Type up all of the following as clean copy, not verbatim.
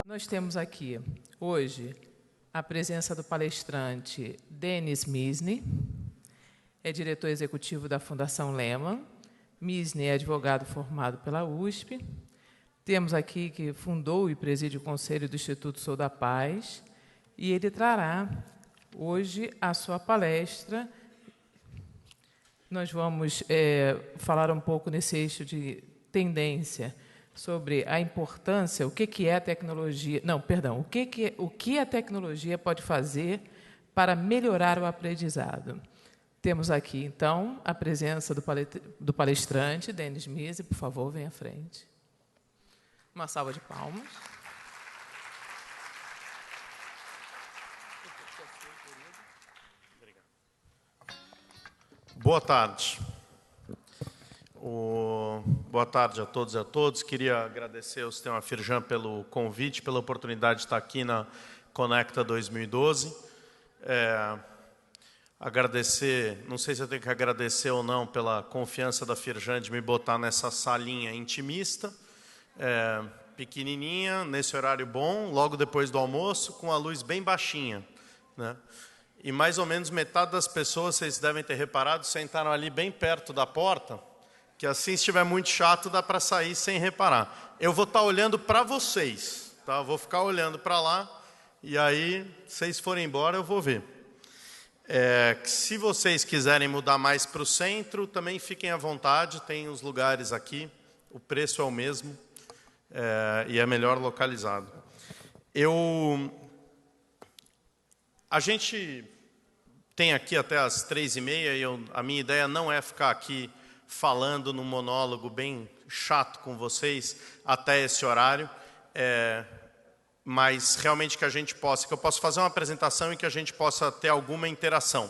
Nós temos aqui, hoje, a presença do palestrante Denis Misny, é diretor executivo da Fundação Lehman. Misny é advogado formado pela USP. Temos aqui que fundou e preside o Conselho do Instituto Sou da Paz, e ele trará hoje a sua palestra. Nós vamos falar um pouco nesse eixo de tendência sobre a importância, o que é a tecnologia, o que a tecnologia pode fazer para melhorar o aprendizado. Temos aqui, então, a presença do palestrante, Denis Misny. Por favor, venha à frente. Uma salva de palmas. Boa tarde. Boa tarde a todos e a todos. Queria agradecer ao Sistema Firjan pelo convite, pela oportunidade de estar aqui na Conecta 2012. Agradecer, não sei se eu tenho que agradecer ou não, pela confiança da Firjan de me botar nessa salinha intimista, pequenininha, nesse horário bom, logo depois do almoço, com a luz bem baixinha, né? E mais ou menos metade das pessoas, vocês devem ter reparado, sentaram ali bem perto da porta, que assim, se estiver muito chato, dá para sair sem reparar. Eu vou estar olhando para vocês, tá? Eu vou ficar olhando para lá, e aí, se vocês forem embora, eu vou ver. Se vocês quiserem mudar mais para o centro, também fiquem à vontade, tem os lugares aqui, o preço é o mesmo, e é melhor localizado. A gente tem aqui até as 3h30, e a minha ideia não é ficar aqui falando num monólogo bem chato com vocês até esse horário, mas realmente que eu possa fazer uma apresentação e que a gente possa ter alguma interação,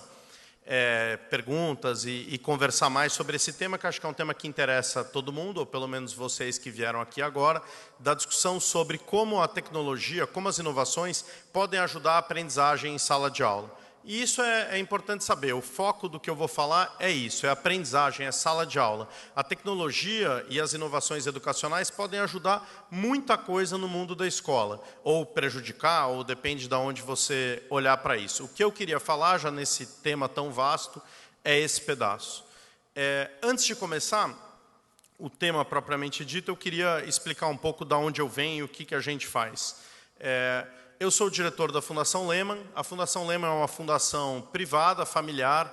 perguntas e conversar mais sobre esse tema, que acho que é um tema que interessa a todo mundo, ou pelo menos vocês que vieram aqui agora, da discussão sobre como a tecnologia, como as inovações podem ajudar a aprendizagem em sala de aula. E isso é importante saber, o foco do que eu vou falar é isso, é aprendizagem, é sala de aula. A tecnologia e as inovações educacionais podem ajudar muita coisa no mundo da escola, ou prejudicar, ou depende de onde você olhar para isso. O que eu queria falar, já nesse tema tão vasto, é esse pedaço. Antes de começar o tema propriamente dito, eu queria explicar um pouco de onde eu venho e o que a gente faz. Eu sou o diretor da Fundação Lehman. A Fundação Lehman é uma fundação privada, familiar,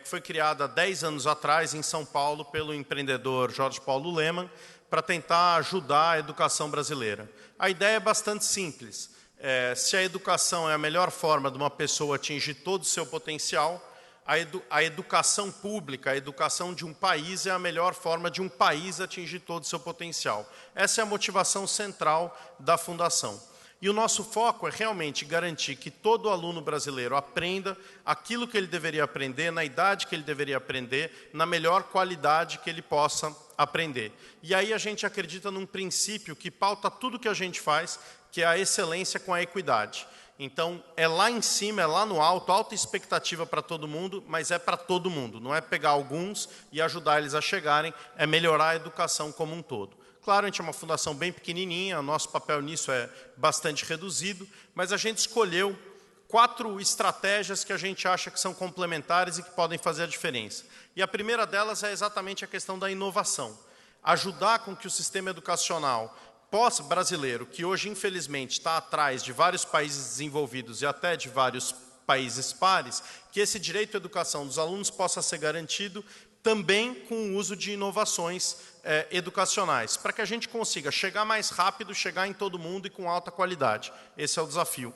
que foi criada há 10 anos atrás em São Paulo pelo empreendedor Jorge Paulo Lemann para tentar ajudar a educação brasileira. A ideia é bastante simples. Se a educação é a melhor forma de uma pessoa atingir todo o seu potencial, a educação pública, a educação de um país é a melhor forma de um país atingir todo o seu potencial. Essa é a motivação central da Fundação. E o nosso foco é realmente garantir que todo aluno brasileiro aprenda aquilo que ele deveria aprender, na idade que ele deveria aprender, na melhor qualidade que ele possa aprender. E aí a gente acredita num princípio que pauta tudo que a gente faz, que é a excelência com a equidade. Então, é lá em cima, é lá no alto, alta expectativa para todo mundo, mas é para todo mundo. Não é pegar alguns e ajudar eles a chegarem, é melhorar a educação como um todo. Claro, a gente é uma fundação bem pequenininha, o nosso papel nisso é bastante reduzido, mas a gente escolheu 4 estratégias que a gente acha que são complementares e que podem fazer a diferença. E a primeira delas é exatamente a questão da inovação. Ajudar com que o sistema educacional brasileiro, que hoje, infelizmente, está atrás de vários países desenvolvidos e até de vários países pares, que esse direito à educação dos alunos possa ser garantido também com o uso de inovações educacionais, para que a gente consiga chegar mais rápido, chegar em todo mundo e com alta qualidade. Esse é o desafio.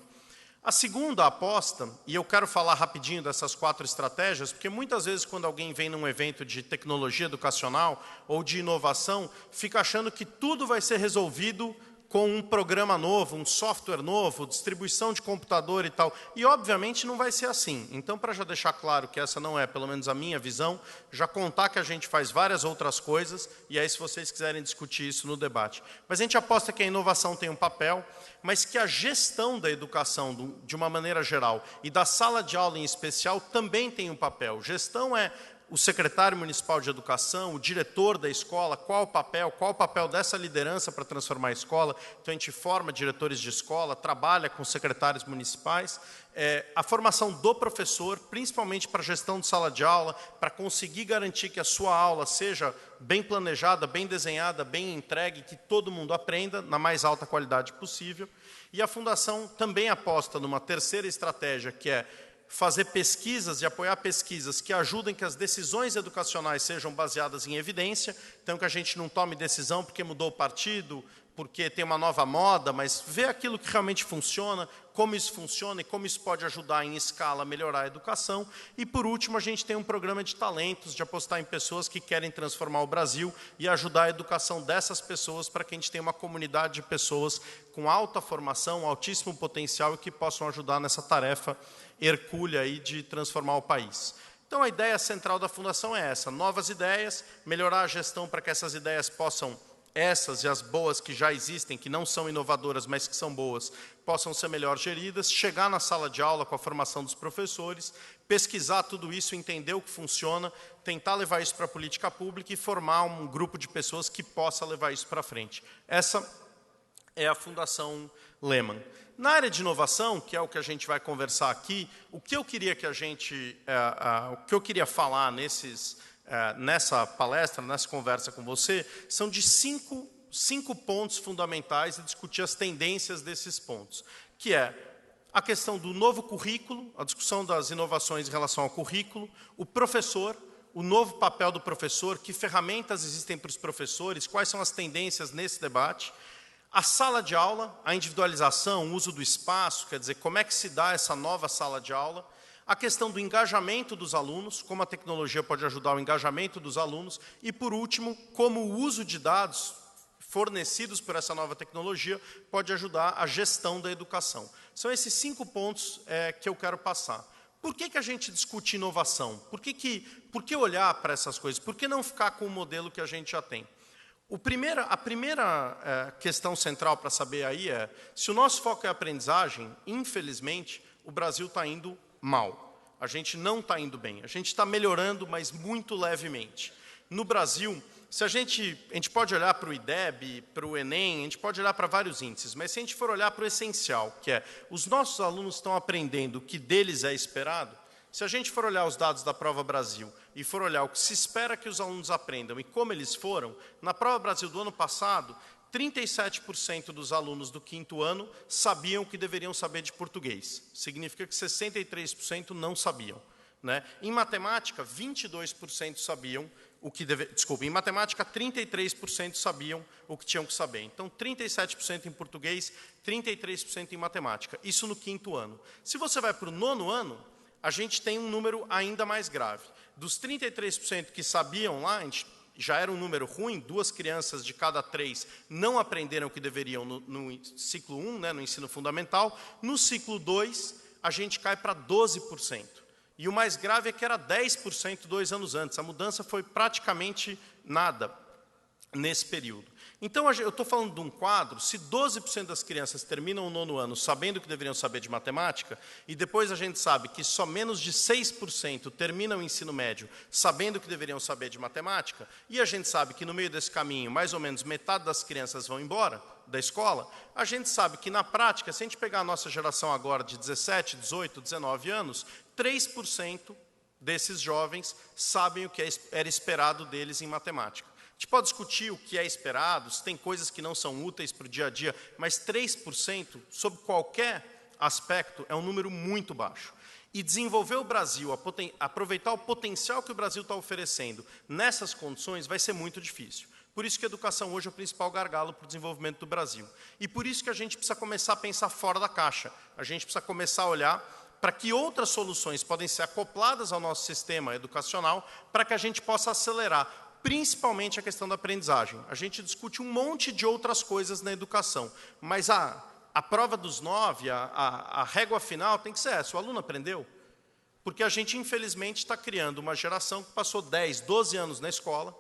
A segunda aposta, e eu quero falar rapidinho dessas 4 estratégias, porque muitas vezes quando alguém vem num evento de tecnologia educacional ou de inovação, fica achando que tudo vai ser resolvido com um programa novo, um software novo, distribuição de computador e tal. E, obviamente, não vai ser assim. Então, para já deixar claro que essa não é, pelo menos, a minha visão, já contar que a gente faz várias outras coisas, e aí, se vocês quiserem discutir isso no debate. Mas a gente aposta que a inovação tem um papel, mas que a gestão da educação, de uma maneira geral, e da sala de aula em especial, também tem um papel. Gestão é o secretário municipal de educação, o diretor da escola, qual o papel dessa liderança para transformar a escola. Então, a gente forma diretores de escola, trabalha com secretários municipais. A formação do professor, principalmente para a gestão de sala de aula, para conseguir garantir que a sua aula seja bem planejada, bem desenhada, bem entregue, que todo mundo aprenda na mais alta qualidade possível. E a Fundação também aposta numa terceira estratégia, que é fazer pesquisas e apoiar pesquisas que ajudem que as decisões educacionais sejam baseadas em evidência, então que a gente não tome decisão porque mudou o partido, porque tem uma nova moda, mas ver aquilo que realmente funciona, como isso funciona e como isso pode ajudar em escala a melhorar a educação. E, por último, a gente tem um programa de talentos, de apostar em pessoas que querem transformar o Brasil e ajudar a educação dessas pessoas para que a gente tenha uma comunidade de pessoas com alta formação, altíssimo potencial e que possam ajudar nessa tarefa hercúlea aí de transformar o país. Então, a ideia central da Fundação é essa: novas ideias, melhorar a gestão para que essas ideias possam, essas e as boas que já existem, que não são inovadoras, mas que são boas, possam ser melhor geridas, chegar na sala de aula com a formação dos professores, pesquisar tudo isso, entender o que funciona, tentar levar isso para a política pública e formar um grupo de pessoas que possa levar isso para frente. Essa é a Fundação Lehman. Na área de inovação, que é o que a gente vai conversar aqui, o que eu queria falar nessa palestra, nessa conversa com você, são de cinco pontos fundamentais e discutir as tendências desses pontos, que é a questão do novo currículo, a discussão das inovações em relação ao currículo, o professor, o novo papel do professor, que ferramentas existem para os professores, quais são as tendências nesse debate, a sala de aula, a individualização, o uso do espaço, quer dizer, como é que se dá essa nova sala de aula, a questão do engajamento dos alunos, como a tecnologia pode ajudar o engajamento dos alunos, e, por último, como o uso de dados fornecidos por essa nova tecnologia pode ajudar a gestão da educação. São esses 5 pontos que eu quero passar. Por que a gente discute inovação? Por que olhar para essas coisas? Por que não ficar com o modelo que a gente já tem? A primeira questão central para saber aí é, se o nosso foco é a aprendizagem, infelizmente, o Brasil está indo mal. A gente não está indo bem. A gente está melhorando, mas muito levemente. No Brasil, se a gente pode olhar para o IDEB, para o Enem, a gente pode olhar para vários índices, mas se a gente for olhar para o essencial, que é os nossos alunos estão aprendendo o que deles é esperado, se a gente for olhar os dados da Prova Brasil e for olhar o que se espera que os alunos aprendam e como eles foram, na Prova Brasil do ano passado, 37% dos alunos do 5º ano sabiam o que deveriam saber de português. Significa que 63% não sabiam. Né? Em matemática, 22% sabiam o que deveriam... Desculpa, em matemática, 33% sabiam o que tinham que saber. Então, 37% em português, 33% em matemática. Isso no 5º ano. Se você vai para o 9º ano, a gente tem um número ainda mais grave. Dos 33% que sabiam lá, já era um número ruim, 2 crianças de cada 3 não aprenderam o que deveriam no ciclo 1, né, no ensino fundamental. No ciclo 2, a gente cai para 12%. E o mais grave é que era 10% 2 anos antes. A mudança foi praticamente nada nesse período. Então, eu estou falando de um quadro, se 12% das crianças terminam o 9º ano sabendo o que deveriam saber de matemática, e depois a gente sabe que só menos de 6% terminam o ensino médio sabendo o que deveriam saber de matemática, e a gente sabe que no meio desse caminho, mais ou menos metade das crianças vão embora da escola, a gente sabe que na prática, se a gente pegar a nossa geração agora de 17, 18, 19 anos, 3% desses jovens sabem o que era esperado deles em matemática. A gente pode discutir o que é esperado, se tem coisas que não são úteis para o dia a dia, mas 3%, sob qualquer aspecto, é um número muito baixo. E desenvolver o Brasil, aproveitar o potencial que o Brasil está oferecendo nessas condições vai ser muito difícil. Por isso que a educação hoje é o principal gargalo para o desenvolvimento do Brasil. E por isso que a gente precisa começar a pensar fora da caixa. A gente precisa começar a olhar para que outras soluções podem ser acopladas ao nosso sistema educacional para que a gente possa acelerar principalmente a questão da aprendizagem. A gente discute um monte de outras coisas na educação, mas a prova dos 9, a régua final tem que ser essa: o aluno aprendeu? Porque a gente, infelizmente, está criando uma geração que passou 10, 12 anos na escola,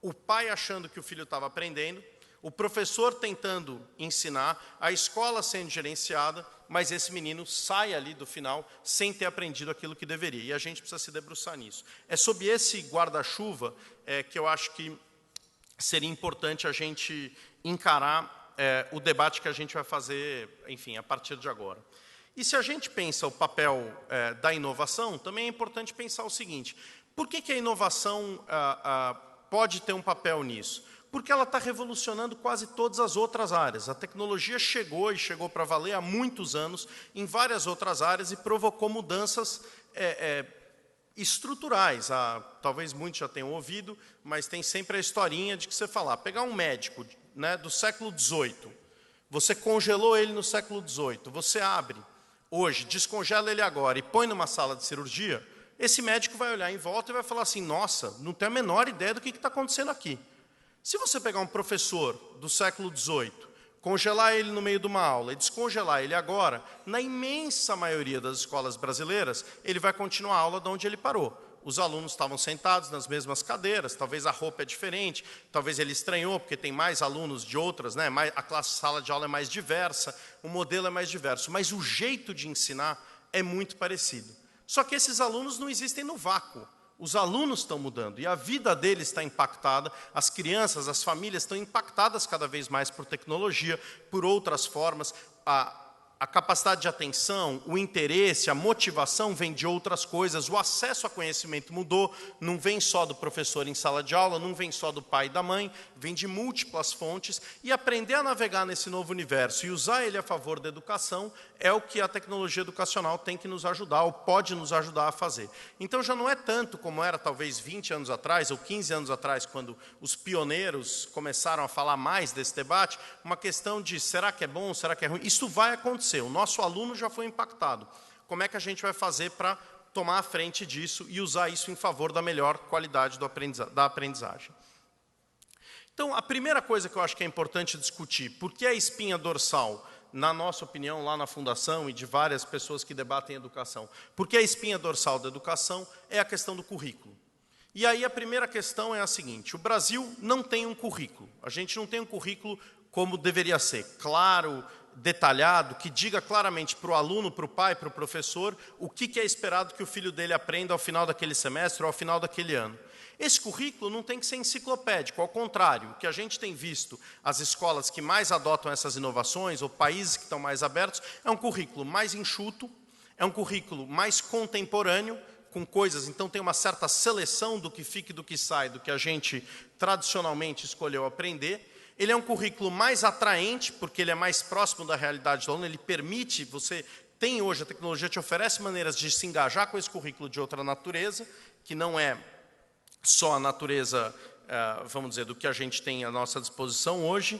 o pai achando que o filho estava aprendendo, o professor tentando ensinar, a escola sendo gerenciada, mas esse menino sai ali do final sem ter aprendido aquilo que deveria. E a gente precisa se debruçar nisso. É sob esse guarda-chuva que eu acho que seria importante a gente encarar o debate que a gente vai fazer, enfim, a partir de agora. E se a gente pensa o papel da inovação, também é importante pensar o seguinte: por que a inovação pode ter um papel nisso? Porque ela está revolucionando quase todas as outras áreas. A tecnologia chegou, e chegou para valer há muitos anos, em várias outras áreas, e provocou mudanças estruturais. Talvez muitos já tenham ouvido, mas tem sempre a historinha de que você falar, pegar um médico, né, do século XVIII, você congelou ele no século XVIII, você abre hoje, descongela ele agora e põe numa sala de cirurgia, esse médico vai olhar em volta e vai falar assim, nossa, não tem a menor ideia do que está acontecendo aqui. Se você pegar um professor do século XVIII, congelar ele no meio de uma aula e descongelar ele agora, na imensa maioria das escolas brasileiras, ele vai continuar a aula de onde ele parou. Os alunos estavam sentados nas mesmas cadeiras, talvez a roupa é diferente, talvez ele estranhou, porque tem mais alunos de outras, né? A sala de aula é mais diversa, o modelo é mais diverso, mas o jeito de ensinar é muito parecido. Só que esses alunos não existem no vácuo. Os alunos estão mudando e a vida deles está impactada, as crianças, as famílias estão impactadas cada vez mais por tecnologia, por outras formas. A capacidade de atenção, o interesse, a motivação vem de outras coisas, o acesso a conhecimento mudou, não vem só do professor em sala de aula, não vem só do pai e da mãe, vem de múltiplas fontes, e aprender a navegar nesse novo universo e usar ele a favor da educação é o que a tecnologia educacional tem que nos ajudar, ou pode nos ajudar a fazer. Então já não é tanto como era talvez 20 anos atrás, ou 15 anos atrás, quando os pioneiros começaram a falar mais desse debate, uma questão de será que é bom, será que é ruim? Isso vai acontecer. O nosso aluno já foi impactado. Como é que a gente vai fazer para tomar a frente disso e usar isso em favor da melhor qualidade da aprendizagem? Então, a primeira coisa que eu acho que é importante discutir, por que a espinha dorsal, na nossa opinião, lá na Fundação e de várias pessoas que debatem educação, por que a espinha dorsal da educação é a questão do currículo? E aí a primeira questão é a seguinte: o Brasil não tem um currículo. A gente não tem um currículo como deveria ser, claro, detalhado, que diga claramente para o aluno, para o pai, para o professor, o que é esperado que o filho dele aprenda ao final daquele semestre ou ao final daquele ano. Esse currículo não tem que ser enciclopédico, ao contrário, o que a gente tem visto, as escolas que mais adotam essas inovações, ou países que estão mais abertos, é um currículo mais enxuto, é um currículo mais contemporâneo, com coisas, então tem uma certa seleção do que fica e do que sai, do que a gente tradicionalmente escolheu aprender. Ele é um currículo mais atraente, porque ele é mais próximo da realidade do aluno, ele permite, hoje, a tecnologia te oferece maneiras de se engajar com esse currículo de outra natureza, que não é só a natureza, vamos dizer, do que a gente tem à nossa disposição hoje.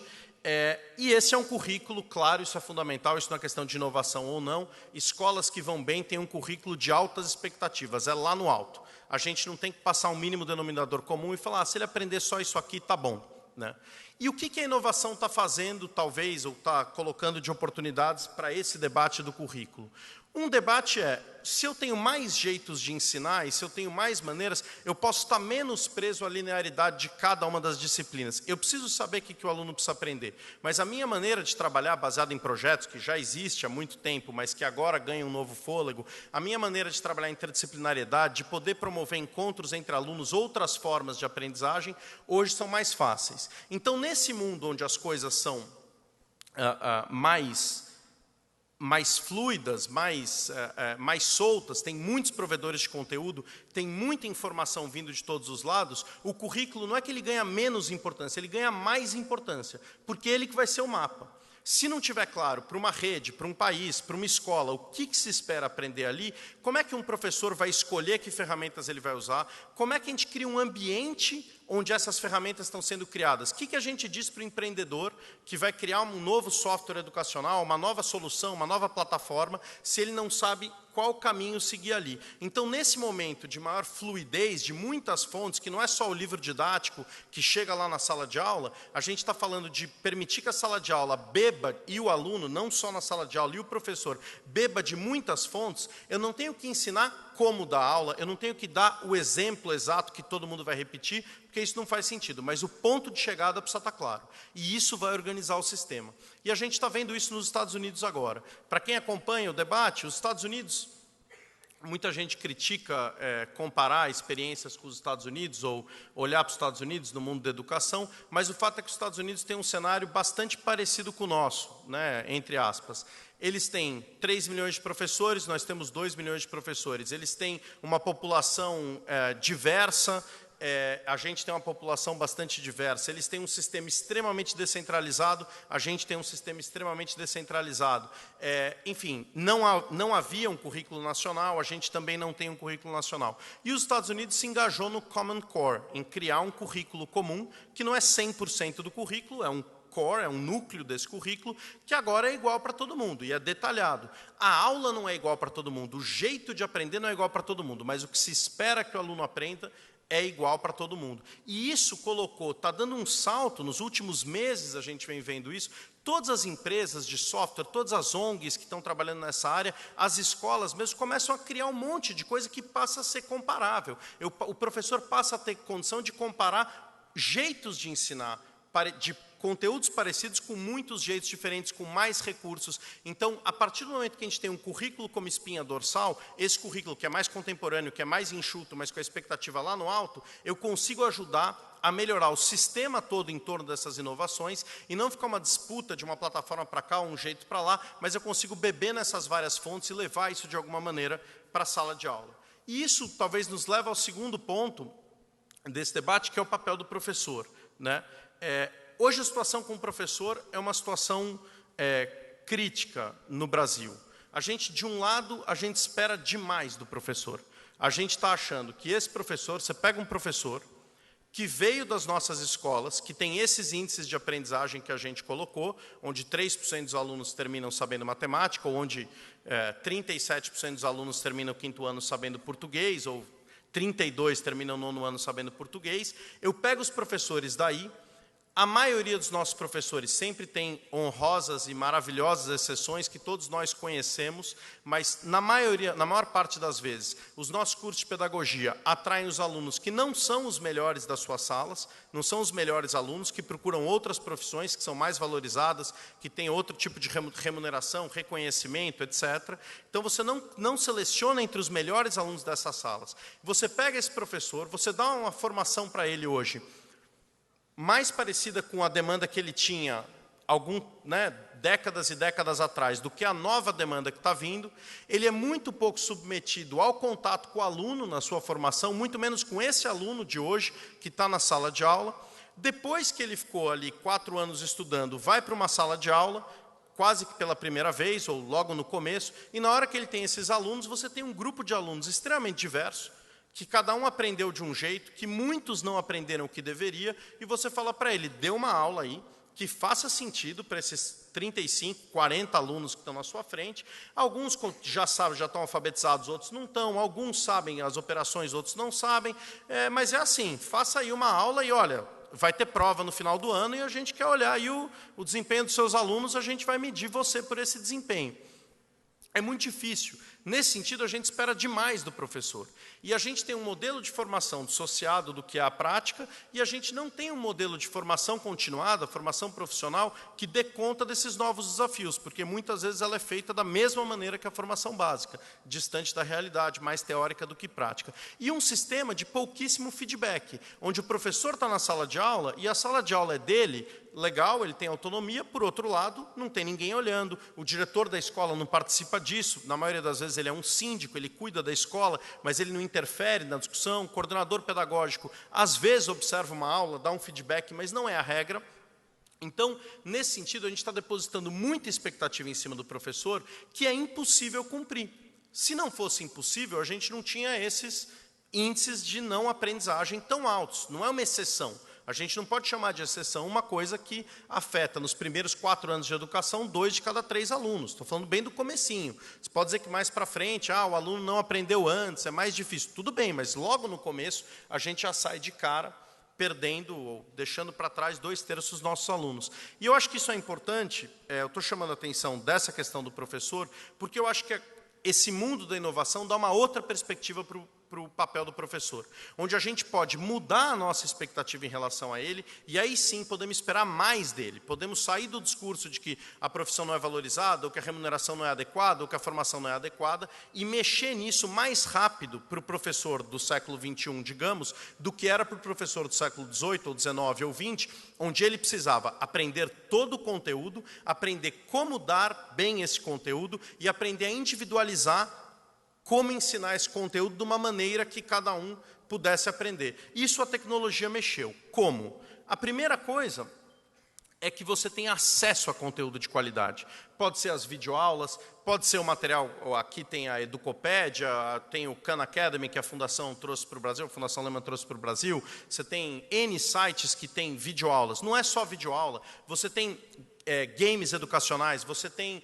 E esse é um currículo, claro, isso é fundamental, isso não é questão de inovação ou não. Escolas que vão bem têm um currículo de altas expectativas, é lá no alto. A gente não tem que passar um mínimo denominador comum e falar, se ele aprender só isso aqui, tá bom, né? E o que a inovação está fazendo, talvez, ou está colocando de oportunidades para esse debate do currículo? Um debate é, se eu tenho mais jeitos de ensinar e se eu tenho mais maneiras, eu posso estar menos preso à linearidade de cada uma das disciplinas. Eu preciso saber o que o aluno precisa aprender. Mas a minha maneira de trabalhar, baseada em projetos, que já existe há muito tempo, mas que agora ganha um novo fôlego, a minha maneira de trabalhar interdisciplinariedade, de poder promover encontros entre alunos, outras formas de aprendizagem, hoje são mais fáceis. Então, nesse mundo onde as coisas são mais fluidas, mais soltas, tem muitos provedores de conteúdo, tem muita informação vindo de todos os lados, o currículo não é que ele ganha menos importância, ele ganha mais importância, porque ele que vai ser o mapa. Se não tiver claro para uma rede, para um país, para uma escola, o que se espera aprender ali, como é que um professor vai escolher que ferramentas ele vai usar, como é que a gente cria um ambiente onde essas ferramentas estão sendo criadas. O que a gente diz para o empreendedor que vai criar um novo software educacional, uma nova solução, uma nova plataforma, se ele não sabe qual caminho seguir ali? Então, nesse momento de maior fluidez, de muitas fontes, que não é só o livro didático que chega lá na sala de aula, a gente está falando de permitir que a sala de aula beba, e o aluno, não só na sala de aula, e o professor, beba de muitas fontes, eu não tenho que ensinar como dar aula, eu não tenho que dar o exemplo exato que todo mundo vai repetir, porque isso não faz sentido, mas o ponto de chegada precisa estar claro. E isso vai organizar o sistema. E a gente está vendo isso nos Estados Unidos agora. Para quem acompanha o debate, os Estados Unidos, muita gente critica comparar experiências com os Estados Unidos ou olhar para os Estados Unidos no mundo da educação, mas o fato é que os Estados Unidos têm um cenário bastante parecido com o nosso, né, entre aspas. Eles têm 3 milhões de professores, nós temos 2 milhões de professores. Eles têm uma população diversa, a gente tem uma população bastante diversa. Eles têm um sistema extremamente descentralizado, a gente tem um sistema extremamente descentralizado. Enfim, não havia um currículo nacional, a gente também não tem um currículo nacional. E os Estados Unidos se engajou no Common Core, em criar um currículo comum, que não é 100% do currículo, é um core, é um núcleo desse currículo, que agora é igual para todo mundo, e é detalhado. A aula não é igual para todo mundo, o jeito de aprender não é igual para todo mundo, mas o que se espera que o aluno aprenda é igual para todo mundo. E isso está dando um salto, nos últimos meses a gente vem vendo isso, todas as empresas de software, todas as ONGs que estão trabalhando nessa área, as escolas mesmo, começam a criar um monte de coisa que passa a ser comparável. O professor passa a ter condição de comparar jeitos de ensinar, de conteúdos parecidos com muitos jeitos diferentes, com mais recursos. Então, a partir do momento que a gente tem um currículo como espinha dorsal, esse currículo que é mais contemporâneo, que é mais enxuto, mas com a expectativa lá no alto, eu consigo ajudar a melhorar o sistema todo em torno dessas inovações e não ficar uma disputa de uma plataforma para cá, um jeito para lá, mas eu consigo beber nessas várias fontes e levar isso de alguma maneira para a sala de aula. E isso talvez nos leve ao segundo ponto desse debate, que é o papel do professor, né? Hoje a situação com o professor é uma situação crítica no Brasil. De um lado, a gente espera demais do professor. A gente está achando que esse professor, você pega um professor que veio das nossas escolas, que tem esses índices de aprendizagem que a gente colocou, onde 3% dos alunos terminam sabendo matemática, ou onde 37% dos alunos terminam o 5º ano sabendo português, ou 32% terminam o 9º ano sabendo português. Eu pego os professores daí. A maioria dos nossos professores sempre tem honrosas e maravilhosas exceções que todos nós conhecemos, mas na maior parte das vezes, os nossos cursos de pedagogia atraem os alunos que não são os melhores das suas salas, não são os melhores alunos, que procuram outras profissões que são mais valorizadas, que têm outro tipo de remuneração, reconhecimento, etc. Então, você não seleciona entre os melhores alunos dessas salas. Você pega esse professor, você dá uma formação para ele hoje, mais parecida com a demanda que ele tinha décadas e décadas atrás do que a nova demanda que está vindo, ele é muito pouco submetido ao contato com o aluno na sua formação, muito menos com esse aluno de hoje que está na sala de aula. Depois que ele ficou ali 4 anos estudando, vai para uma sala de aula, quase que pela primeira vez ou logo no começo, e na hora que ele tem esses alunos, você tem um grupo de alunos extremamente diverso, que cada um aprendeu de um jeito, que muitos não aprenderam o que deveria, e você fala para ele, dê uma aula aí, que faça sentido para esses 35, 40 alunos que estão na sua frente. Alguns já sabem, já estão alfabetizados, outros não estão. Alguns sabem as operações, outros não sabem. Mas é assim, faça aí uma aula e, olha, vai ter prova no final do ano e a gente quer olhar aí o desempenho dos seus alunos, a gente vai medir você por esse desempenho. É muito difícil. Nesse sentido, a gente espera demais do professor. E a gente tem um modelo de formação dissociado do que é a prática, e a gente não tem um modelo de formação continuada, formação profissional, que dê conta desses novos desafios, porque muitas vezes ela é feita da mesma maneira que a formação básica, distante da realidade, mais teórica do que prática. E um sistema de pouquíssimo feedback, onde o professor está na sala de aula, e a sala de aula é dele, legal, ele tem autonomia, por outro lado, não tem ninguém olhando, o diretor da escola não participa disso, na maioria das vezes ele é um síndico, ele cuida da escola, mas ele não interfere na discussão, o coordenador pedagógico às vezes observa uma aula, dá um feedback, mas não é a regra. Então, nesse sentido, a gente está depositando muita expectativa em cima do professor, que é impossível cumprir. Se não fosse impossível, a gente não tinha esses índices de não aprendizagem tão altos, não é uma exceção. A gente não pode chamar de exceção uma coisa que afeta, nos primeiros 4 anos de educação, 2 de cada 3 alunos. Estou falando bem do comecinho. Você pode dizer que mais para frente, o aluno não aprendeu antes, é mais difícil. Tudo bem, mas logo no começo, a gente já sai de cara perdendo ou deixando para trás 2/3 dos nossos alunos. E eu acho que isso é importante, eu estou chamando a atenção dessa questão do professor, porque eu acho que esse mundo da inovação dá uma outra perspectiva para o papel do professor, onde a gente pode mudar a nossa expectativa em relação a ele, e aí sim podemos esperar mais dele. Podemos sair do discurso de que a profissão não é valorizada, ou que a remuneração não é adequada, ou que a formação não é adequada, e mexer nisso mais rápido para o professor do século XXI, digamos, do que era para o professor do século XVIII, ou XIX, ou XX, onde ele precisava aprender todo o conteúdo, aprender como dar bem esse conteúdo e aprender a individualizar como ensinar esse conteúdo de uma maneira que cada um pudesse aprender. Isso a tecnologia mexeu. Como? A primeira coisa é que você tem acesso a conteúdo de qualidade. Pode ser as videoaulas, pode ser o material, aqui tem a Educopédia, tem o Khan Academy, que a Fundação trouxe para o Brasil, a Fundação Lehman trouxe para o Brasil, você tem N sites que tem videoaulas. Não é só videoaula, você tem games educacionais, você tem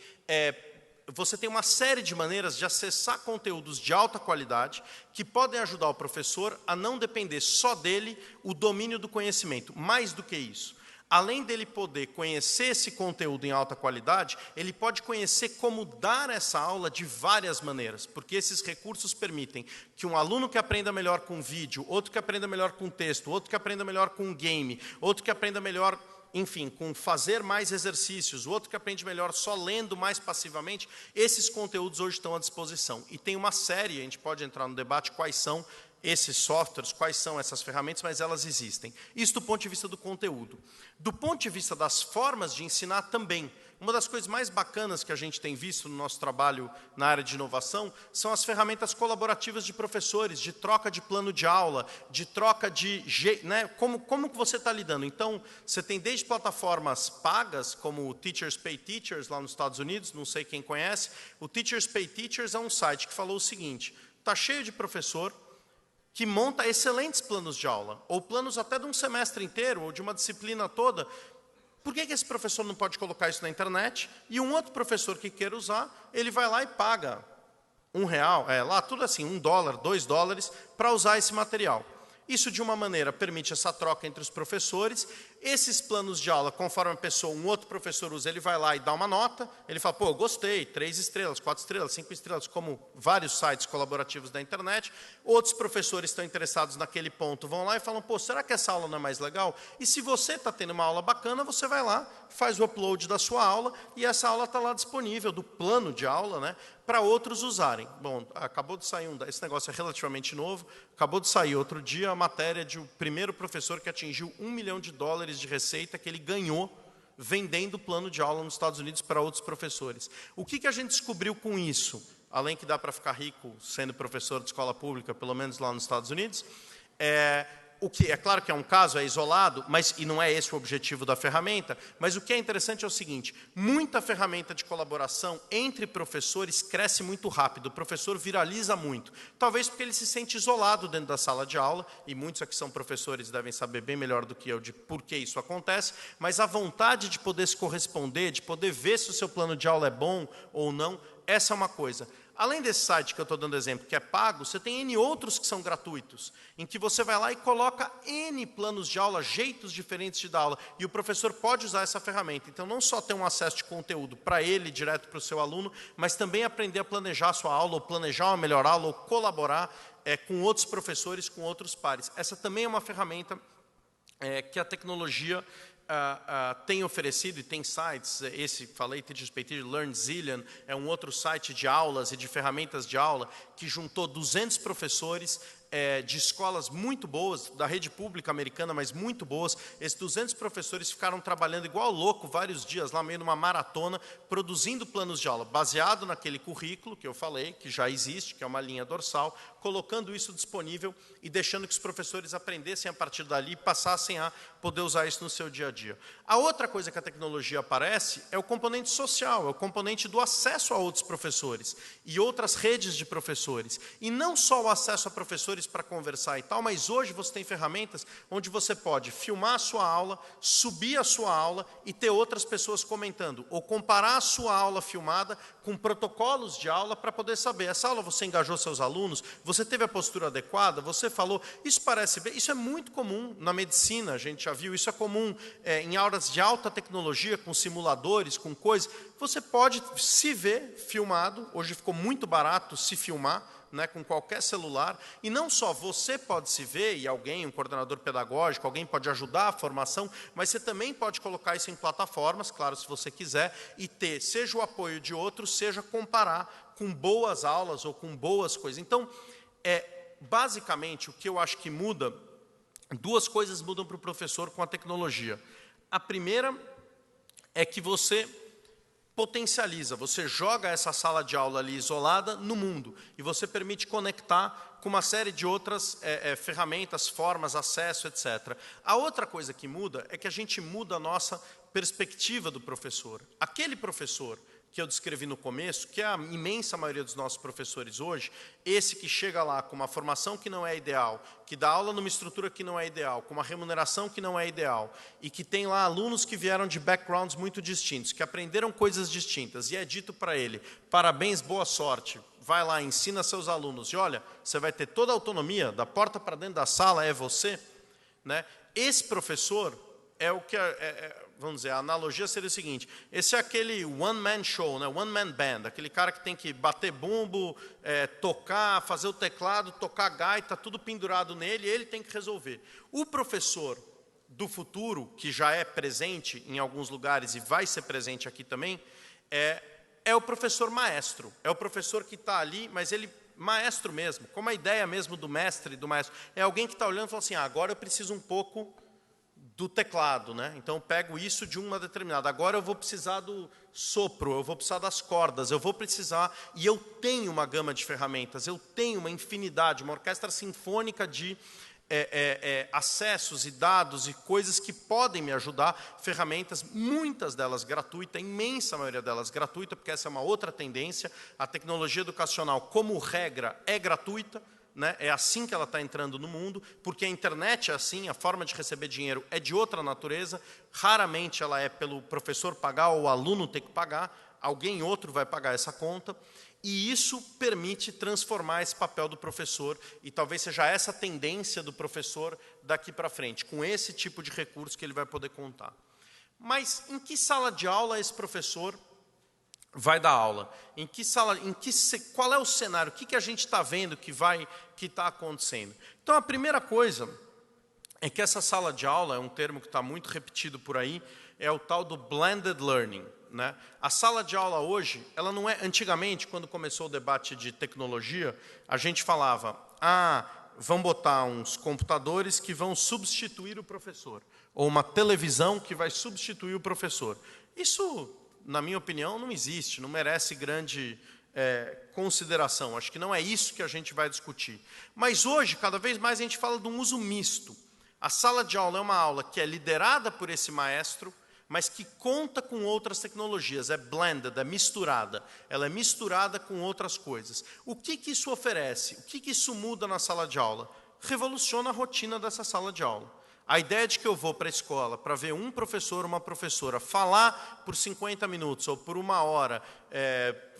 uma série de maneiras de acessar conteúdos de alta qualidade que podem ajudar o professor a não depender só dele o domínio do conhecimento. Mais do que isso, além dele poder conhecer esse conteúdo em alta qualidade, ele pode conhecer como dar essa aula de várias maneiras, porque esses recursos permitem que um aluno que aprenda melhor com vídeo, outro que aprenda melhor com texto, outro que aprenda melhor com game, outro que aprenda melhor, enfim, com fazer mais exercícios, o outro que aprende melhor só lendo mais passivamente, esses conteúdos hoje estão à disposição. E tem uma série, a gente pode entrar no debate, quais são esses softwares, quais são essas ferramentas, mas elas existem. Isso do ponto de vista do conteúdo. Do ponto de vista das formas de ensinar também. Uma das coisas mais bacanas que a gente tem visto no nosso trabalho na área de inovação são as ferramentas colaborativas de professores, de troca de plano de aula, de troca de... Né, como que você está lidando? Então, você tem desde plataformas pagas, como o Teachers Pay Teachers, lá nos Estados Unidos, não sei quem conhece. O Teachers Pay Teachers é um site que falou o seguinte, está cheio de professor que monta excelentes planos de aula, ou planos até de um semestre inteiro, ou de uma disciplina toda. Por que esse professor não pode colocar isso na internet? E um outro professor que queira usar, ele vai lá e paga R$1, lá tudo assim, $1, $2, para usar esse material. Isso, de uma maneira, permite essa troca entre os professores. Esses planos de aula, conforme a pessoa, um outro professor usa, ele vai lá e dá uma nota. Ele fala, pô, gostei, 3 estrelas, 4 estrelas, 5 estrelas, como vários sites colaborativos da internet. Outros professores estão interessados naquele ponto, vão lá e falam, pô, será que essa aula não é mais legal? E se você está tendo uma aula bacana, você vai lá, faz o upload da sua aula, e essa aula está lá disponível, do plano de aula, né, para outros usarem. Bom, acabou de sair esse negócio é relativamente novo, acabou de sair outro dia a matéria de um primeiro professor que atingiu $1 milhão de receita que ele ganhou vendendo plano de aula nos Estados Unidos para outros professores. O que a gente descobriu com isso? Além que dá para ficar rico sendo professor de escola pública, pelo menos lá nos Estados Unidos, o que é claro que é um caso, é isolado, e não é esse o objetivo da ferramenta, mas o que é interessante é o seguinte, muita ferramenta de colaboração entre professores cresce muito rápido, o professor viraliza muito, talvez porque ele se sente isolado dentro da sala de aula, e muitos aqui são professores devem saber bem melhor do que eu de por que isso acontece, mas a vontade de poder se corresponder, de poder ver se o seu plano de aula é bom ou não, essa é uma coisa. Além desse site que eu estou dando exemplo, que é pago, você tem N outros que são gratuitos, em que você vai lá e coloca N planos de aula, jeitos diferentes de dar aula, e o professor pode usar essa ferramenta. Então, não só ter um acesso de conteúdo para ele, direto para o seu aluno, mas também aprender a planejar a sua aula, ou planejar uma melhor aula, ou colaborar com outros professores, com outros pares. Essa também é uma ferramenta que a tecnologia tem oferecido, e tem sites, esse falei, Teachers Pay Teachers, LearnZillion, é um outro site de aulas e de ferramentas de aula, que juntou 200 professores de escolas muito boas, da rede pública americana, mas muito boas. Esses 200 professores ficaram trabalhando igual louco, vários dias, lá meio numa maratona, produzindo planos de aula, baseado naquele currículo que eu falei, que já existe, que é uma linha dorsal, colocando isso disponível e deixando que os professores aprendessem a partir dali e passassem a poder usar isso no seu dia a dia. A outra coisa que a tecnologia aparece é o componente social, é o componente do acesso a outros professores e outras redes de professores. E não só o acesso a professores professores para conversar e tal, mas hoje você tem ferramentas onde você pode filmar a sua aula, subir a sua aula e ter outras pessoas comentando, ou comparar a sua aula filmada com protocolos de aula para poder saber, essa aula você engajou seus alunos, você teve a postura adequada, você falou, isso parece bem, isso é muito comum na medicina, a gente já viu, isso é comum em aulas de alta tecnologia, com simuladores, com coisas, você pode se ver filmado, hoje ficou muito barato se filmar, né, com qualquer celular, e não só você pode se ver, e alguém, um coordenador pedagógico, alguém pode ajudar a formação, mas você também pode colocar isso em plataformas, claro, se você quiser, e ter, seja o apoio de outros, seja comparar com boas aulas ou com boas coisas. Então, basicamente, o que eu acho que muda, duas coisas mudam para o professor com a tecnologia. A primeira é que você potencializa, você joga essa sala de aula ali isolada no mundo e você permite conectar com uma série de outras ferramentas, formas, acesso, etc. A outra coisa que muda é que a gente muda a nossa perspectiva do professor. Aquele professor que eu descrevi no começo, que é a imensa maioria dos nossos professores hoje, esse que chega lá com uma formação que não é ideal, que dá aula numa estrutura que não é ideal, com uma remuneração que não é ideal, e que tem lá alunos que vieram de backgrounds muito distintos, que aprenderam coisas distintas, e é dito para ele, parabéns, boa sorte, vai lá, ensina seus alunos, e olha, você vai ter toda a autonomia, da porta para dentro da sala é você, né? Esse professor é o que vamos dizer, a analogia seria o seguinte, esse é aquele one-man show, né? One-man band, aquele cara que tem que bater bumbo, tocar, fazer o teclado, tocar gaita, tudo pendurado nele, e ele tem que resolver. O professor do futuro, que já é presente em alguns lugares e vai ser presente aqui também, é o professor maestro, é o professor que está ali, mas ele maestro mesmo, como a ideia mesmo do mestre e do maestro, é alguém que está olhando e fala assim, agora eu preciso um pouco do teclado, né? Então eu pego isso de uma determinada. Agora eu vou precisar do sopro, eu vou precisar das cordas, eu vou precisar, e eu tenho uma gama de ferramentas, eu tenho uma infinidade, uma orquestra sinfônica de acessos e dados e coisas que podem me ajudar, ferramentas, muitas delas gratuitas, a imensa maioria delas gratuita, porque essa é uma outra tendência, a tecnologia educacional, como regra, é gratuita, né? É assim que ela está entrando no mundo, porque a internet é assim, a forma de receber dinheiro é de outra natureza, raramente ela é pelo professor pagar ou o aluno ter que pagar, alguém outro vai pagar essa conta, e isso permite transformar esse papel do professor, e talvez seja essa tendência do professor daqui para frente, com esse tipo de recurso que ele vai poder contar. Mas em que sala de aula esse professor vai dar aula? Qual é o cenário? O que a gente está vendo que está acontecendo? Então, a primeira coisa é que essa sala de aula, é um termo que está muito repetido por aí, é o tal do blended learning, né? A sala de aula hoje, ela não é... Antigamente, quando começou o debate de tecnologia, a gente falava, vão botar uns computadores que vão substituir o professor, ou uma televisão que vai substituir o professor. Isso, na minha opinião, não existe, não merece grande consideração. Acho que não é isso que a gente vai discutir. Mas hoje, cada vez mais, a gente fala de um uso misto. A sala de aula é uma aula que é liderada por esse maestro, mas que conta com outras tecnologias, é blended, é misturada. Ela é misturada com outras coisas. O que isso oferece? O que isso muda na sala de aula? Revoluciona a rotina dessa sala de aula. A ideia de que eu vou para a escola para ver um professor, uma professora, falar por 50 minutos ou por 1 hora,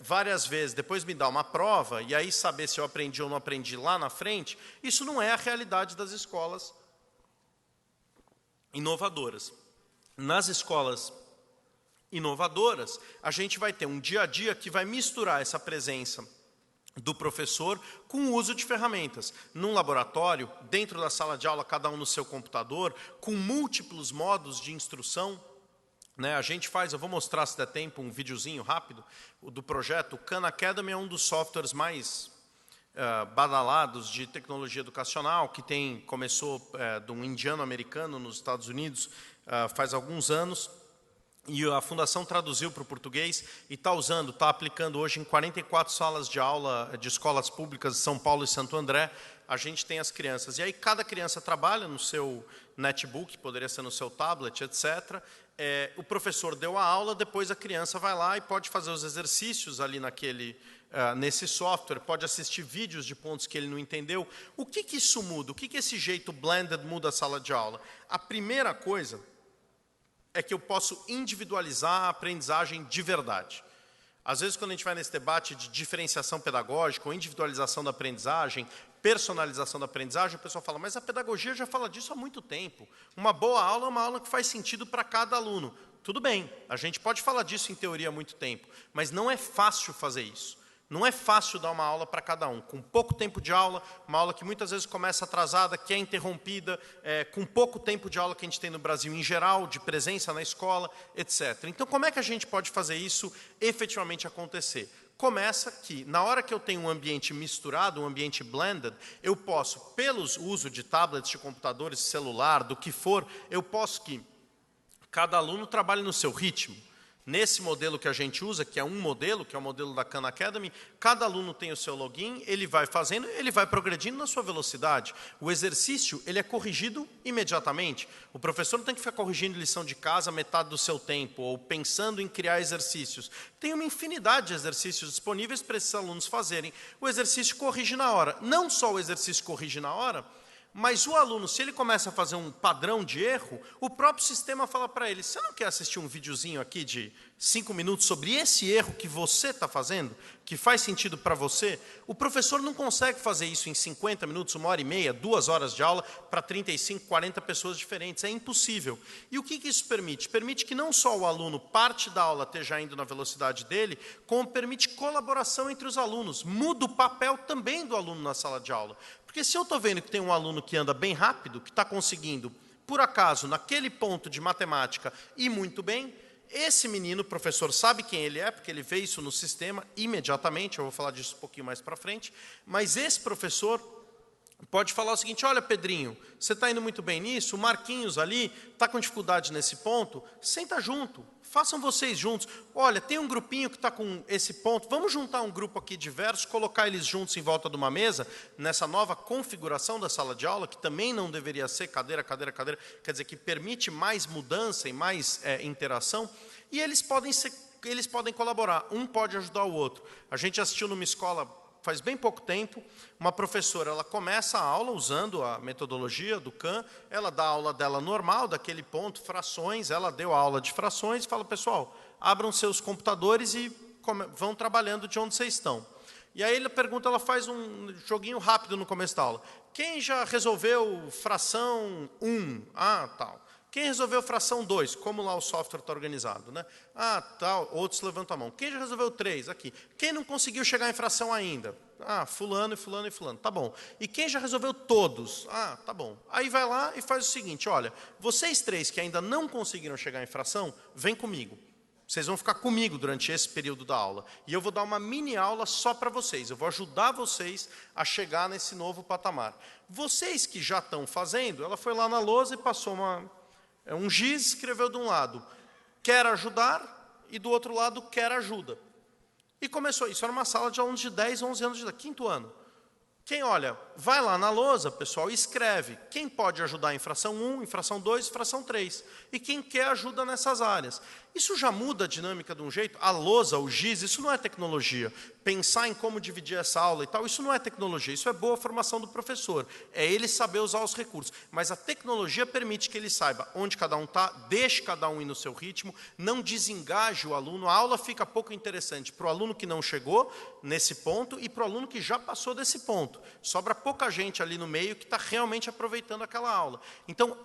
várias vezes, depois me dar uma prova, e aí saber se eu aprendi ou não aprendi lá na frente, isso não é a realidade das escolas inovadoras. Nas escolas inovadoras, a gente vai ter um dia a dia que vai misturar essa presença do professor com o uso de ferramentas. Num laboratório, dentro da sala de aula, cada um no seu computador, com múltiplos modos de instrução, né? A gente faz, eu vou mostrar se der tempo, um videozinho rápido do projeto. O Khan Academy é um dos softwares mais badalados de tecnologia educacional, que começou de um indiano americano nos Estados Unidos, faz alguns anos, e a Fundação traduziu para o português e está aplicando hoje em 44 salas de aula de escolas públicas de São Paulo e Santo André. A gente tem as crianças. E aí cada criança trabalha no seu netbook, poderia ser no seu tablet, etc. O professor deu a aula, depois a criança vai lá e pode fazer os exercícios ali nesse software, pode assistir vídeos de pontos que ele não entendeu. O que isso muda? O que esse jeito blended muda a sala de aula? A primeira coisa é que eu posso individualizar a aprendizagem de verdade. Às vezes, quando a gente vai nesse debate de diferenciação pedagógica, ou individualização da aprendizagem, personalização da aprendizagem, o pessoal fala, mas a pedagogia já fala disso há muito tempo. Uma boa aula é uma aula que faz sentido para cada aluno. Tudo bem, a gente pode falar disso em teoria há muito tempo, mas não é fácil fazer isso. Não é fácil dar uma aula para cada um. Com pouco tempo de aula, uma aula que muitas vezes começa atrasada, que é interrompida, com pouco tempo de aula que a gente tem no Brasil em geral, de presença na escola, etc. Então, como é que a gente pode fazer isso efetivamente acontecer? Começa que, na hora que eu tenho um ambiente misturado, um ambiente blended, eu posso, pelo uso de tablets, de computadores, de celular, do que for, eu posso que cada aluno trabalhe no seu ritmo. Nesse modelo que a gente usa, que é um modelo, que é o modelo da Khan Academy, cada aluno tem o seu login, ele vai fazendo, ele vai progredindo na sua velocidade. O exercício, ele é corrigido imediatamente. O professor não tem que ficar corrigindo lição de casa metade do seu tempo, ou pensando em criar exercícios. Tem uma infinidade de exercícios disponíveis para esses alunos fazerem. O exercício corrige na hora. Não só o exercício corrige na hora, mas o aluno, se ele começa a fazer um padrão de erro, o próprio sistema fala para ele, você não quer assistir um videozinho aqui de 5 minutos sobre esse erro que você está fazendo, que faz sentido para você? O professor não consegue fazer isso em 50 minutos, 1h30, 2 horas de aula, para 35, 40 pessoas diferentes. É impossível. E o que isso permite? Permite que não só o aluno, parte da aula, esteja indo na velocidade dele, como permite colaboração entre os alunos. Muda o papel também do aluno na sala de aula. Porque se eu estou vendo que tem um aluno que anda bem rápido, que está conseguindo, por acaso, naquele ponto de matemática, ir muito bem, esse menino, o professor sabe quem ele é, porque ele vê isso no sistema imediatamente, eu vou falar disso um pouquinho mais para frente, mas esse professor pode falar o seguinte, olha, Pedrinho, você está indo muito bem nisso, o Marquinhos ali está com dificuldade nesse ponto, senta junto, façam vocês juntos. Olha, tem um grupinho que está com esse ponto, vamos juntar um grupo aqui diverso, colocar eles juntos em volta de uma mesa, nessa nova configuração da sala de aula, que também não deveria ser cadeira, cadeira, cadeira, quer dizer, que permite mais mudança e mais interação, e eles podem colaborar, um pode ajudar o outro. A gente assistiu numa escola faz bem pouco tempo, uma professora, ela começa a aula usando a metodologia do Khan, ela dá a aula dela normal, daquele ponto, frações, ela deu a aula de frações e fala, pessoal, abram seus computadores e vão trabalhando de onde vocês estão. E aí ela faz um joguinho rápido no começo da aula. Quem já resolveu fração 1? Ah, tal. Quem resolveu fração 2? Como lá o software está organizado, né? Ah, tal, outros levantam a mão. Quem já resolveu 3? Aqui. Quem não conseguiu chegar em fração ainda? Ah, fulano e fulano e fulano. Tá bom. E quem já resolveu todos? Ah, tá bom. Aí vai lá e faz o seguinte, olha, vocês 3 que ainda não conseguiram chegar em fração, vem comigo. Vocês vão ficar comigo durante esse período da aula. E eu vou dar uma mini aula só para vocês. Eu vou ajudar vocês a chegar nesse novo patamar. Vocês que já estão fazendo, ela foi lá na lousa e passou um giz, escreveu de um lado, quer ajudar, e do outro lado, quer ajuda. E começou, isso era uma sala de alunos de 10, 11 anos de idade, 5º ano. Quem olha, vai lá na lousa, pessoal, e escreve quem pode ajudar em fração 1, em fração 2, em fração 3. E quem quer ajuda nessas áreas. Isso já muda a dinâmica de um jeito. A lousa, o giz, isso não é tecnologia. Pensar em como dividir essa aula e tal, isso não é tecnologia. Isso é boa formação do professor. É ele saber usar os recursos. Mas a tecnologia permite que ele saiba onde cada um está, deixe cada um ir no seu ritmo, não desengaje o aluno. A aula fica pouco interessante para o aluno que não chegou nesse ponto e para o aluno que já passou desse ponto. Sobra pouca gente ali no meio que está realmente aproveitando aquela aula. Então,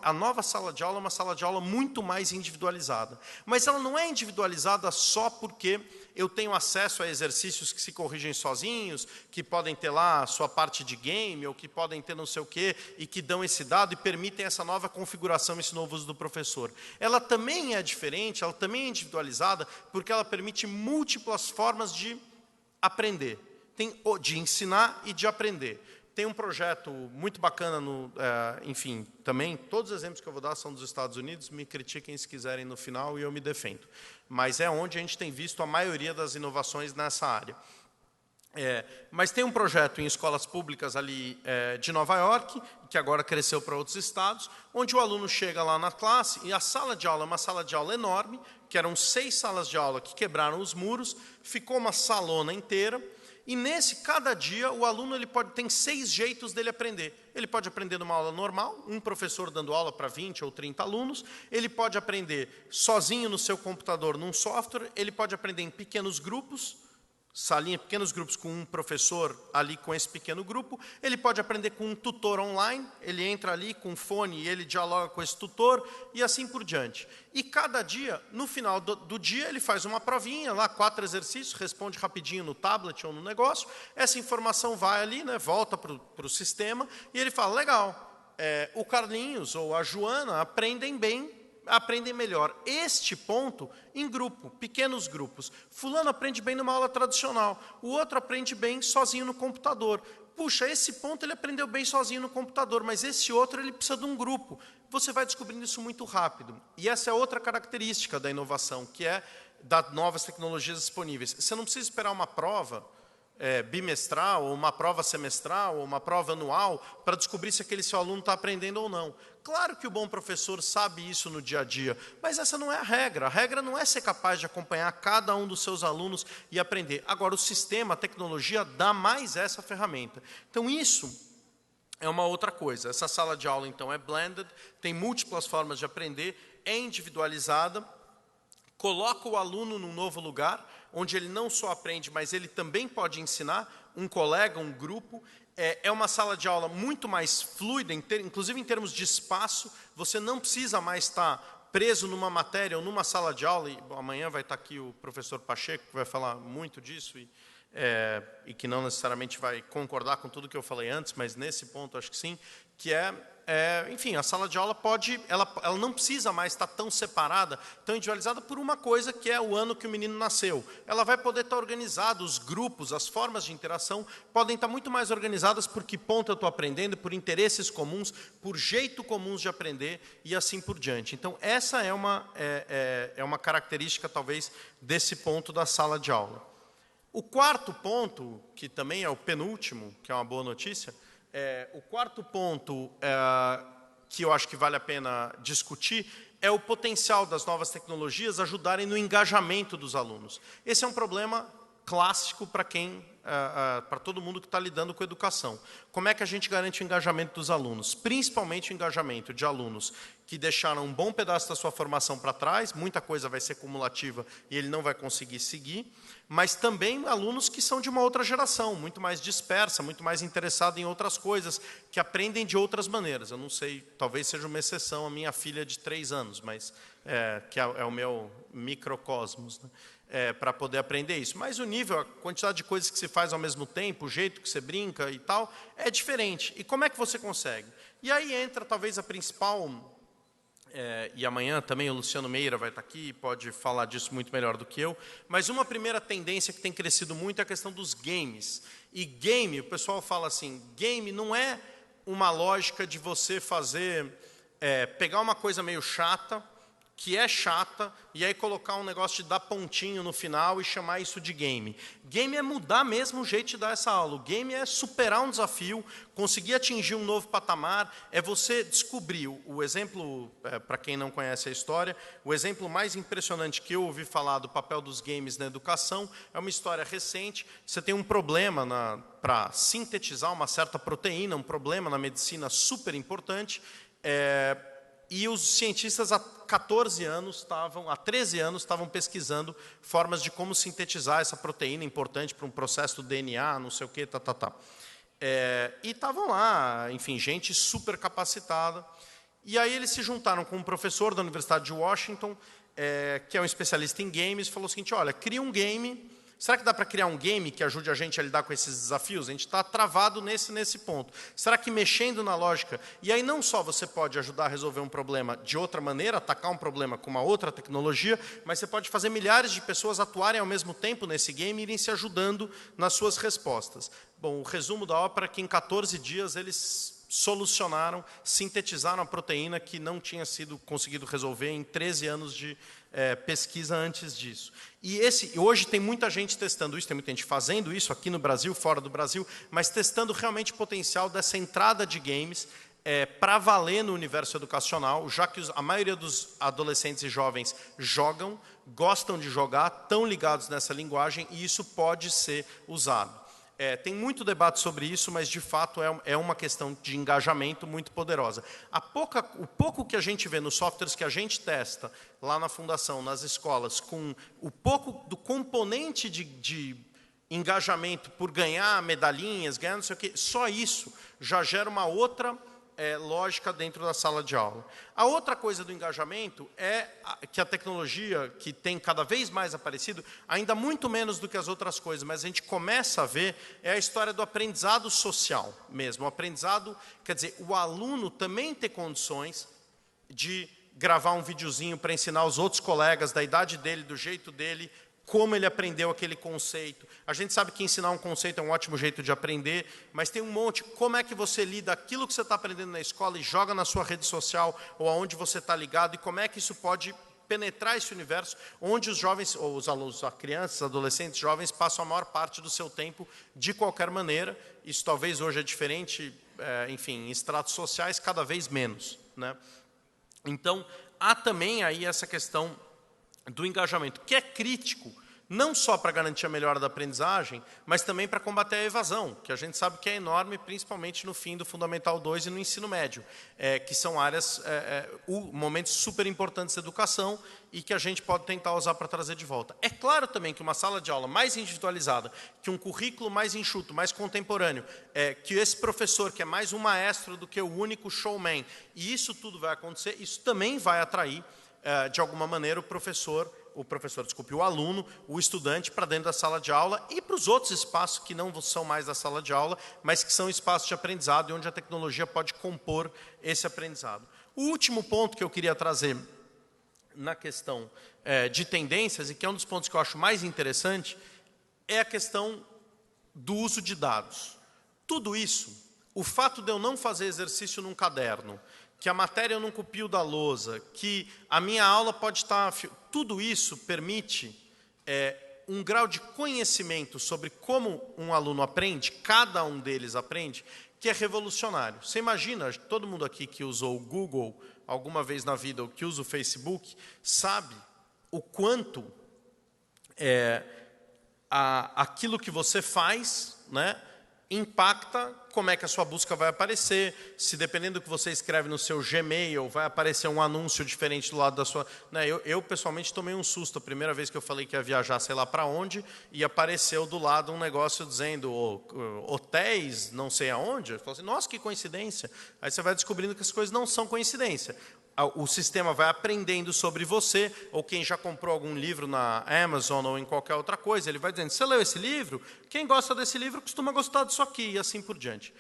a nova sala de aula é uma sala de aula muito mais individualizada. Mas ela não é individualizada só porque eu tenho acesso a exercícios que se corrigem sozinhos, que podem ter lá a sua parte de game, ou que podem ter não sei o quê, e que dão esse dado e permitem essa nova configuração, esse novo uso do professor. Ela também é diferente, ela também é individualizada, porque ela permite múltiplas formas de aprender. Tem de ensinar e de aprender. tem um projeto muito bacana, enfim, também, todos os exemplos que eu vou dar são dos Estados Unidos, me critiquem se quiserem no final e eu me defendo. Mas é onde a gente tem visto a maioria das inovações nessa área. Mas tem um projeto em escolas públicas ali de Nova York, que agora cresceu para outros estados, onde o aluno chega lá na classe e a sala de aula é uma sala de aula enorme, que eram 6 salas de aula que quebraram os muros, ficou uma salona inteira, e cada dia, o aluno tem 6 jeitos dele aprender. Ele pode aprender numa aula normal, um professor dando aula para 20 ou 30 alunos, ele pode aprender sozinho no seu computador, num software, ele pode aprender em pequenos grupos, pequenos grupos com um professor ali com esse pequeno grupo, ele pode aprender com um tutor online, ele entra ali com um fone e ele dialoga com esse tutor, e assim por diante. E cada dia, no final do dia, ele faz uma provinha, lá 4 exercícios, responde rapidinho no tablet ou no negócio, essa informação vai ali, né, volta para o sistema, e ele fala, legal, o Carlinhos ou a Joana aprendem melhor este ponto em grupo, pequenos grupos. Fulano aprende bem numa aula tradicional, o outro aprende bem sozinho no computador. Puxa, esse ponto ele aprendeu bem sozinho no computador, mas esse outro ele precisa de um grupo. Você vai descobrindo isso muito rápido. E essa é outra característica da inovação, que é das novas tecnologias disponíveis. Você não precisa esperar uma prova bimestral, ou uma prova semestral, ou uma prova anual, para descobrir se aquele seu aluno está aprendendo ou não. Claro que o bom professor sabe isso no dia a dia, mas essa não é a regra. A regra não é ser capaz de acompanhar cada um dos seus alunos e aprender. Agora, o sistema, a tecnologia, dá mais essa ferramenta. Então, isso é uma outra coisa. Essa sala de aula, então, é blended, tem múltiplas formas de aprender, é individualizada, coloca o aluno num novo lugar, onde ele não só aprende, mas ele também pode ensinar um colega, um grupo. É uma sala de aula muito mais fluida, inclusive em termos de espaço. Você não precisa mais estar preso numa matéria ou numa sala de aula. E amanhã vai estar aqui o professor Pacheco, que vai falar muito disso, e que não necessariamente vai concordar com tudo que eu falei antes, mas nesse ponto acho que sim, que enfim, a sala de aula ela não precisa mais estar tão separada, tão individualizada por uma coisa que é o ano que o menino nasceu. Ela vai poder estar organizada, os grupos, as formas de interação podem estar muito mais organizadas por que ponto eu estou aprendendo, por interesses comuns, por jeito comuns de aprender e assim por diante. Então, essa é uma característica, talvez, desse ponto da sala de aula. O quarto ponto, que também é o penúltimo, que é uma boa notícia, o quarto ponto que eu acho que vale a pena discutir é o potencial das novas tecnologias ajudarem no engajamento dos alunos. Esse é um problema clássico para todo mundo que está lidando com educação. Como é que a gente garante o engajamento dos alunos? Principalmente o engajamento de alunos que deixaram um bom pedaço da sua formação para trás, muita coisa vai ser cumulativa e ele não vai conseguir seguir, mas também alunos que são de uma outra geração, muito mais dispersa, muito mais interessada em outras coisas, que aprendem de outras maneiras. Eu não sei, talvez seja uma exceção a minha filha de 3 anos, mas que é o meu microcosmos, né? Para poder aprender isso. Mas o nível, a quantidade de coisas que se faz ao mesmo tempo, o jeito que você brinca e tal, é diferente. E como é que você consegue? E aí entra talvez a principal, e amanhã também o Luciano Meira vai estar aqui, pode falar disso muito melhor do que eu, mas uma primeira tendência que tem crescido muito é a questão dos games. E game, o pessoal fala assim, game não é uma lógica de você pegar uma coisa meio chata, que é chata, e aí colocar um negócio de dar pontinho no final e chamar isso de game. Game é mudar mesmo o jeito de dar essa aula. O game é superar um desafio, conseguir atingir um novo patamar, é você descobrir. O exemplo, para quem não conhece a história, o exemplo mais impressionante que eu ouvi falar do papel dos games na educação é uma história recente. Você tem um problema para sintetizar uma certa proteína, um problema na medicina super importante, e os cientistas há 13 anos estavam pesquisando formas de como sintetizar essa proteína importante para um processo do DNA, não sei o quê, e estavam lá, enfim, gente super capacitada. E aí eles se juntaram com um professor da Universidade de Washington, que é um especialista em games, e falou o seguinte, olha, cria um game Será que dá para criar um game que ajude a gente a lidar com esses desafios? A gente está travado nesse ponto. Será que mexendo na lógica, e aí não só você pode ajudar a resolver um problema de outra maneira, atacar um problema com uma outra tecnologia, mas você pode fazer milhares de pessoas atuarem ao mesmo tempo nesse game e irem se ajudando nas suas respostas. Bom, o resumo da ópera é que em 14 dias eles solucionaram, sintetizaram a proteína que não tinha sido conseguido resolver em 13 anos de pesquisa antes disso. E hoje tem muita gente testando isso, tem muita gente fazendo isso aqui no Brasil, fora do Brasil, mas testando realmente o potencial dessa entrada de games para valer no universo educacional, já que a maioria dos adolescentes e jovens jogam, gostam de jogar, estão ligados nessa linguagem, e isso pode ser usado. Tem muito debate sobre isso, mas, de fato, é uma questão de engajamento muito poderosa. O pouco que a gente vê nos softwares que a gente testa lá na Fundação, nas escolas, com o pouco do componente de engajamento por ganhar medalhinhas, ganhar não sei o quê, só isso já gera uma outra lógica dentro da sala de aula. A outra coisa do engajamento é que a tecnologia, que tem cada vez mais aparecido, ainda muito menos do que as outras coisas, mas a gente começa a ver, é a história do aprendizado social mesmo. O aprendizado, quer dizer, o aluno também ter condições de gravar um videozinho para ensinar os outros colegas da idade dele, do jeito dele, como ele aprendeu aquele conceito. A gente sabe que ensinar um conceito é um ótimo jeito de aprender, mas tem um monte. Como é que você lida aquilo que você está aprendendo na escola e joga na sua rede social ou aonde você está ligado, e como é que isso pode penetrar esse universo onde os jovens, ou os alunos, as crianças, adolescentes, jovens, passam a maior parte do seu tempo de qualquer maneira. Isso talvez hoje é diferente, enfim, em estratos sociais, cada vez menos, né? Então, há também aí essa questão do engajamento, que é crítico, não só para garantir a melhora da aprendizagem, mas também para combater a evasão, que a gente sabe que é enorme, principalmente no fim do Fundamental 2 e no ensino médio, que são áreas, momentos super importantes da educação e que a gente pode tentar usar para trazer de volta. É claro também que uma sala de aula mais individualizada, que um currículo mais enxuto, mais contemporâneo, que esse professor, que é mais um maestro do que o único showman, e isso tudo vai acontecer, isso também vai atrair, de alguma maneira, o aluno, o estudante, para dentro da sala de aula e para os outros espaços que não são mais da sala de aula, mas que são espaços de aprendizado e onde a tecnologia pode compor esse aprendizado. O último ponto que eu queria trazer na questão de tendências, e que é um dos pontos que eu acho mais interessante, é a questão do uso de dados. Tudo isso, o fato de eu não fazer exercício num caderno, que a matéria eu não copio da lousa, que a minha aula pode estar... Tudo isso permite um grau de conhecimento sobre como um aluno aprende, cada um deles aprende, que é revolucionário. Você imagina, todo mundo aqui que usou o Google alguma vez na vida, ou que usa o Facebook, sabe o quanto aquilo que você faz, né, impacta como é que a sua busca vai aparecer, se dependendo do que você escreve no seu Gmail, vai aparecer um anúncio diferente do lado da sua... Né, eu pessoalmente, tomei um susto a primeira vez que eu falei que ia viajar, sei lá para onde, e apareceu do lado um negócio dizendo hotéis, não sei aonde. Eu falei assim, nossa, que coincidência. Aí você vai descobrindo que as coisas não são coincidência. O sistema vai aprendendo sobre você, ou quem já comprou algum livro na Amazon ou em qualquer outra coisa, ele vai dizendo, você leu esse livro? Quem gosta desse livro costuma gostar disso aqui, e assim por diante.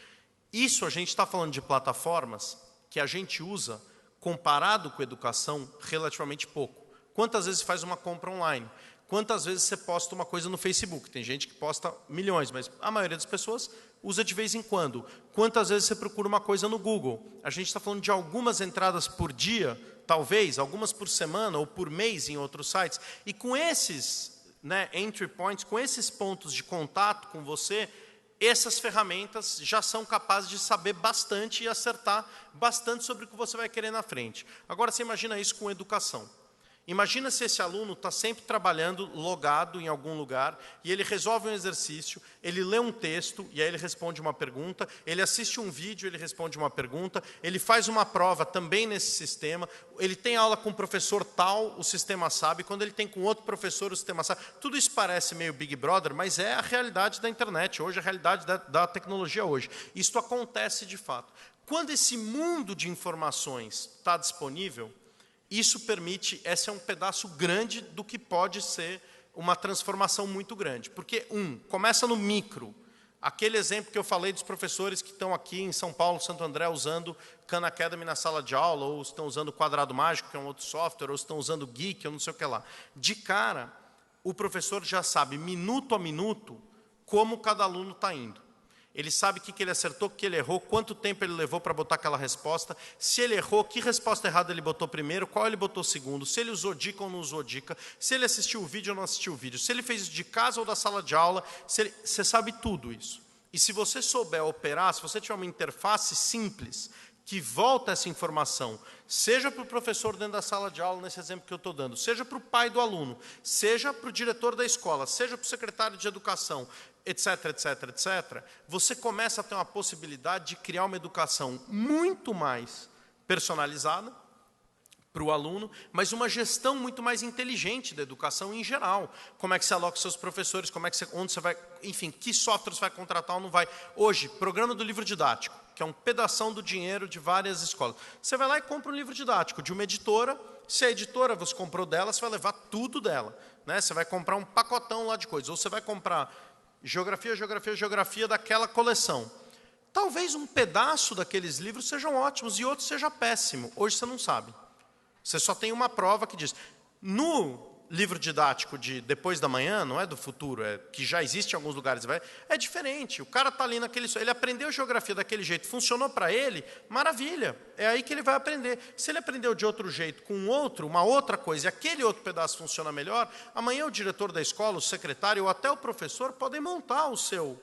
Isso a gente está falando de plataformas que a gente usa, comparado com a educação, relativamente pouco. Quantas vezes faz uma compra online? Quantas vezes você posta uma coisa no Facebook? Tem gente que posta milhões, mas a maioria das pessoas usa de vez em quando. Quantas vezes você procura uma coisa no Google? A gente está falando de algumas entradas por dia, talvez, algumas por semana ou por mês em outros sites. E com esses, né, entry points, com esses pontos de contato com você, essas ferramentas já são capazes de saber bastante e acertar bastante sobre o que você vai querer na frente. Agora, você imagina isso com educação. Imagina se esse aluno está sempre trabalhando, logado em algum lugar, e ele resolve um exercício, ele lê um texto, e aí ele responde uma pergunta, ele assiste um vídeo, ele responde uma pergunta, ele faz uma prova também nesse sistema, ele tem aula com o professor tal, o sistema sabe, quando ele tem com outro professor, o sistema sabe. Tudo isso parece meio Big Brother, mas é a realidade da internet hoje, a realidade da tecnologia hoje. Isso acontece de fato. Quando esse mundo de informações está disponível, isso permite, esse é um pedaço grande do que pode ser uma transformação muito grande. Porque, começa no micro. Aquele exemplo que eu falei dos professores que estão aqui em São Paulo, Santo André, usando Khan Academy na sala de aula, ou estão usando o Quadrado Mágico, que é um outro software, ou estão usando o Geek, ou não sei o que lá. De cara, o professor já sabe, minuto a minuto, como cada aluno está indo. Ele sabe o que ele acertou, o que ele errou, quanto tempo ele levou para botar aquela resposta, se ele errou, que resposta errada ele botou primeiro, qual ele botou segundo, se ele usou dica ou não usou dica, se ele assistiu o vídeo ou não assistiu o vídeo, se ele fez isso de casa ou da sala de aula, você sabe tudo isso. E se você souber operar, se você tiver uma interface simples, que volta essa informação, seja para o professor dentro da sala de aula, nesse exemplo que eu estou dando, seja para o pai do aluno, seja para o diretor da escola, seja para o secretário de educação, etc, etc, etc, você começa a ter uma possibilidade de criar uma educação muito mais personalizada para o aluno, mas uma gestão muito mais inteligente da educação em geral. Como é que você aloca seus professores, onde você vai, enfim, que software você vai contratar ou não vai. Hoje, programa do livro didático, que é um pedação do dinheiro de várias escolas. Você vai lá e compra um livro didático de uma editora, se a editora você comprou dela, você vai levar tudo dela. Né? Você vai comprar um pacotão lá de coisas, ou você vai comprar geografia daquela coleção. Talvez um pedaço daqueles livros sejam ótimos e outro seja péssimo. Hoje você não sabe. Você só tem uma prova que diz. No livro didático de Depois da Manhã, não é do futuro, que já existe em alguns lugares, é diferente. O cara está ali ele aprendeu geografia daquele jeito, funcionou para ele, maravilha. É aí que ele vai aprender. Se ele aprendeu de outro jeito, com uma outra coisa, e aquele outro pedaço funciona melhor, amanhã o diretor da escola, o secretário ou até o professor podem montar o seu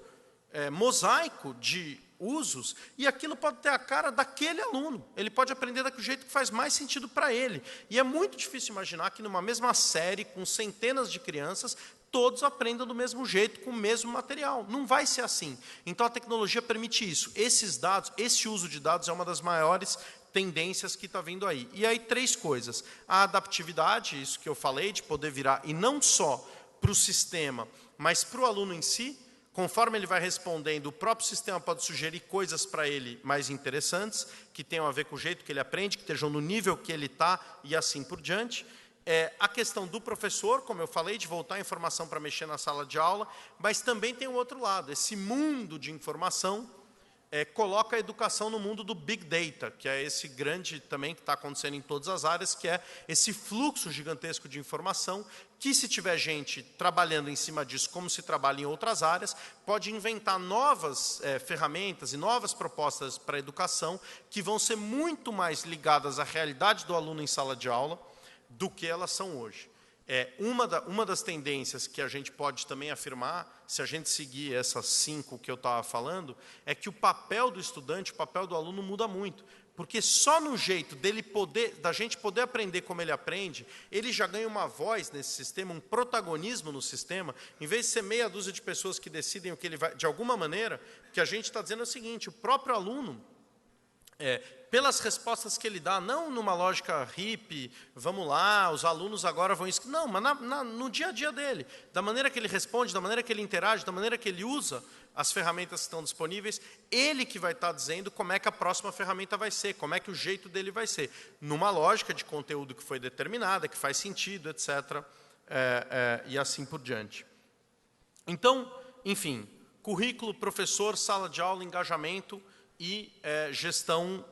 mosaico de usos, e aquilo pode ter a cara daquele aluno. Ele pode aprender daquele jeito que faz mais sentido para ele. E é muito difícil imaginar que numa mesma série, com centenas de crianças, todos aprendam do mesmo jeito, com o mesmo material. Não vai ser assim. Então a tecnologia permite isso. Esses dados, esse uso de dados é uma das maiores tendências que está vindo aí. E aí 3 coisas. A adaptividade, isso que eu falei, de poder virar, e não só para o sistema, mas para o aluno em si. Conforme ele vai respondendo, o próprio sistema pode sugerir coisas para ele mais interessantes, que tenham a ver com o jeito que ele aprende, que estejam no nível que ele está e assim por diante. A questão do professor, como eu falei, de voltar a informação para mexer na sala de aula, mas também tem o outro lado. Esse mundo de informação coloca a educação no mundo do Big Data, que é esse grande também que está acontecendo em todas as áreas, que é esse fluxo gigantesco de informação, que se tiver gente trabalhando em cima disso, como se trabalha em outras áreas, pode inventar novas ferramentas e novas propostas para a educação, que vão ser muito mais ligadas à realidade do aluno em sala de aula, do que elas são hoje. Uma das tendências que a gente pode também afirmar, se a gente seguir essas 5 que eu estava falando, é que o papel do estudante, o papel do aluno muda muito. Porque só no jeito da gente poder aprender como ele aprende, ele já ganha uma voz nesse sistema, um protagonismo no sistema, em vez de ser meia dúzia de pessoas que decidem o que ele vai, de alguma maneira, o que a gente está dizendo é o seguinte, o próprio aluno, pelas respostas que ele dá, não numa lógica hippie, vamos lá, os alunos agora vão... Não, mas no dia a dia dele, da maneira que ele responde, da maneira que ele interage, da maneira que ele usa as ferramentas que estão disponíveis, ele que vai estar dizendo como é que a próxima ferramenta vai ser, como é que o jeito dele vai ser, numa lógica de conteúdo que foi determinada, que faz sentido, etc., e assim por diante. Então, enfim, currículo, professor, sala de aula, engajamento e gestão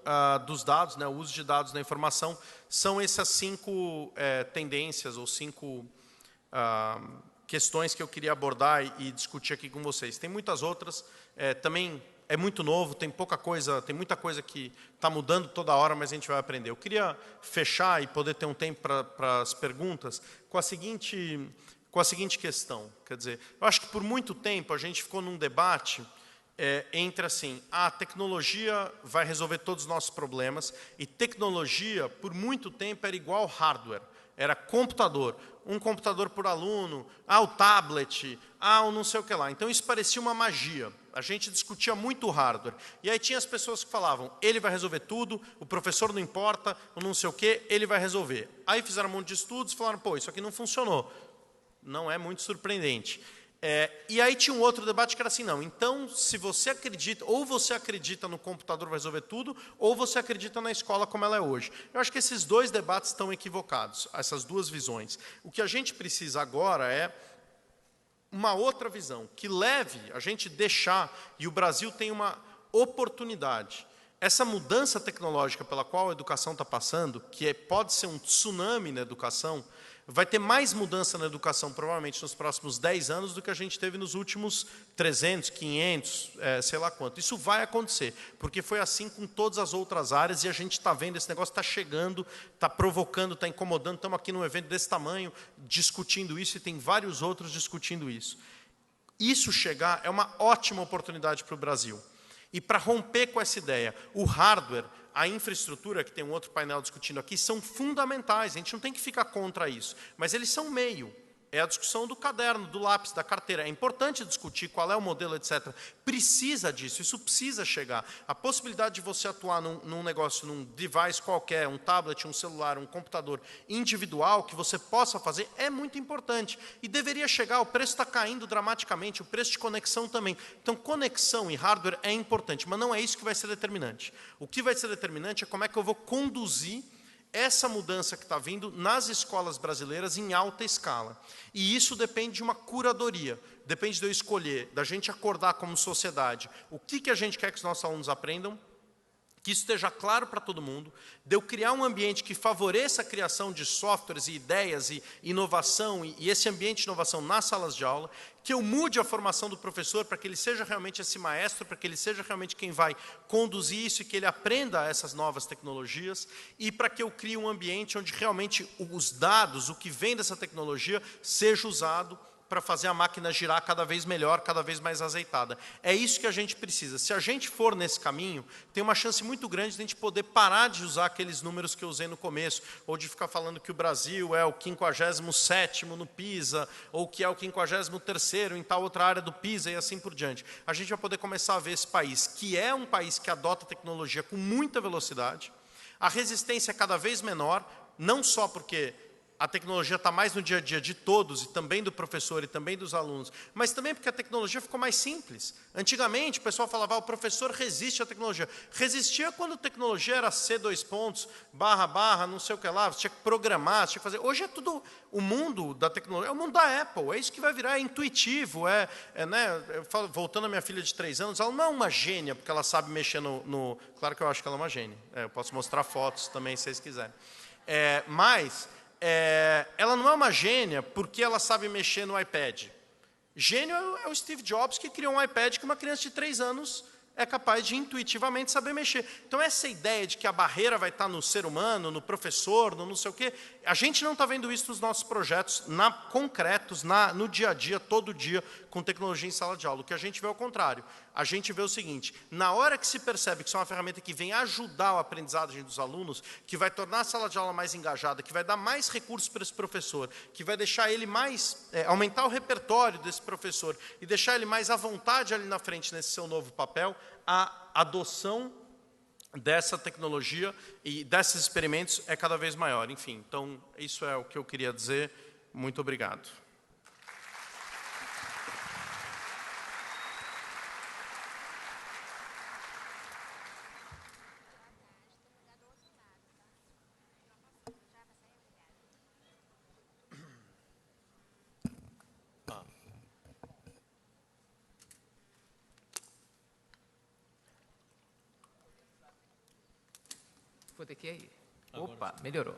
dos dados, né, o uso de dados na informação, são essas 5 tendências ou 5 questões que eu queria abordar e discutir aqui com vocês. Tem muitas outras, também é muito novo, tem muita coisa que está mudando toda hora, mas a gente vai aprender. Eu queria fechar e poder ter um tempo para as perguntas com a seguinte questão. Quer dizer, eu acho que por muito tempo a gente ficou num debate entre assim, a tecnologia vai resolver todos os nossos problemas, e tecnologia, por muito tempo, era igual hardware, era computador, um computador por aluno, o tablet, o não sei o que lá. Então isso parecia uma magia, a gente discutia muito o hardware, e aí tinha as pessoas que falavam, ele vai resolver tudo, o professor não importa, o não sei o que, ele vai resolver. Aí fizeram um monte de estudos e falaram, pô, isso aqui não funcionou. Não é muito surpreendente. E aí tinha um outro debate que era assim, não, então, se você acredita, ou você acredita no computador vai resolver tudo, ou você acredita na escola como ela é hoje. Eu acho que esses dois debates estão equivocados, essas duas visões. O que a gente precisa agora é uma outra visão, que leve a gente deixar, e o Brasil tem uma oportunidade. Essa mudança tecnológica pela qual a educação está passando, que pode ser um tsunami na educação, vai ter mais mudança na educação, provavelmente, nos próximos 10 anos do que a gente teve nos últimos 300, 500, sei lá quanto. Isso vai acontecer, porque foi assim com todas as outras áreas, e a gente está vendo, esse negócio está chegando, está provocando, está incomodando. Estamos aqui num evento desse tamanho, discutindo isso, e tem vários outros discutindo isso. Isso chegar é uma ótima oportunidade para o Brasil. E para romper com essa ideia, o hardware, a infraestrutura, que tem um outro painel discutindo aqui, são fundamentais, a gente não tem que ficar contra isso, mas eles são meio. É a discussão do caderno, do lápis, da carteira. É importante discutir qual é o modelo, etc. Precisa disso, isso precisa chegar. A possibilidade de você atuar num negócio, num device qualquer, um tablet, um celular, um computador individual, que você possa fazer, é muito importante. E deveria chegar, o preço está caindo dramaticamente, o preço de conexão também. Então, conexão e hardware é importante, mas não é isso que vai ser determinante. O que vai ser determinante é como é que eu vou conduzir essa mudança que está vindo nas escolas brasileiras em alta escala. E isso depende de uma curadoria, depende de eu escolher, da gente acordar como sociedade, o que a gente quer que os nossos alunos aprendam, que isso esteja claro para todo mundo, de eu criar um ambiente que favoreça a criação de softwares e ideias e inovação, e esse ambiente de inovação nas salas de aula, que eu mude a formação do professor para que ele seja realmente esse maestro, para que ele seja realmente quem vai conduzir isso e que ele aprenda essas novas tecnologias, e para que eu crie um ambiente onde realmente os dados, o que vem dessa tecnologia, seja usado para fazer a máquina girar cada vez melhor, cada vez mais azeitada. É isso que a gente precisa. Se a gente for nesse caminho, tem uma chance muito grande de a gente poder parar de usar aqueles números que eu usei no começo, ou de ficar falando que o Brasil é o 57º no PISA, ou que é o 53º em tal outra área do PISA, e assim por diante. A gente vai poder começar a ver esse país, que é um país que adota tecnologia com muita velocidade, a resistência é cada vez menor, não só porque a tecnologia está mais no dia a dia de todos, e também do professor e também dos alunos, mas também porque a tecnologia ficou mais simples. Antigamente, o pessoal falava, o professor resiste à tecnologia. Resistia quando a tecnologia era C2 //, não sei o que lá, você tinha que programar, você tinha que fazer. Hoje é tudo, o mundo da tecnologia, é o mundo da Apple, é isso que vai virar, é intuitivo, né, eu falo, voltando à minha filha de 3 anos, ela não é uma gênia, porque ela sabe mexer no claro que eu acho que ela é uma gênia, eu posso mostrar fotos também, se vocês quiserem. Mas ela não é uma gênia porque ela sabe mexer no iPad. Gênio é o Steve Jobs, que criou um iPad que uma criança de 3 anos é capaz de intuitivamente saber mexer. Então, essa ideia de que a barreira vai estar no ser humano, no professor, no não sei o quê, a gente não está vendo isso nos nossos projetos concretos, no dia a dia, todo dia, com tecnologia em sala de aula. O que a gente vê é o contrário. A gente vê o seguinte, na hora que se percebe que isso é uma ferramenta que vem ajudar o aprendizado dos alunos, que vai tornar a sala de aula mais engajada, que vai dar mais recursos para esse professor, que vai deixar ele mais, aumentar o repertório desse professor e deixar ele mais à vontade ali na frente nesse seu novo papel, a adoção dessa tecnologia e desses experimentos é cada vez maior. Enfim, então, isso é o que eu queria dizer. Muito obrigado. Vou ter que ir. Opa, melhorou.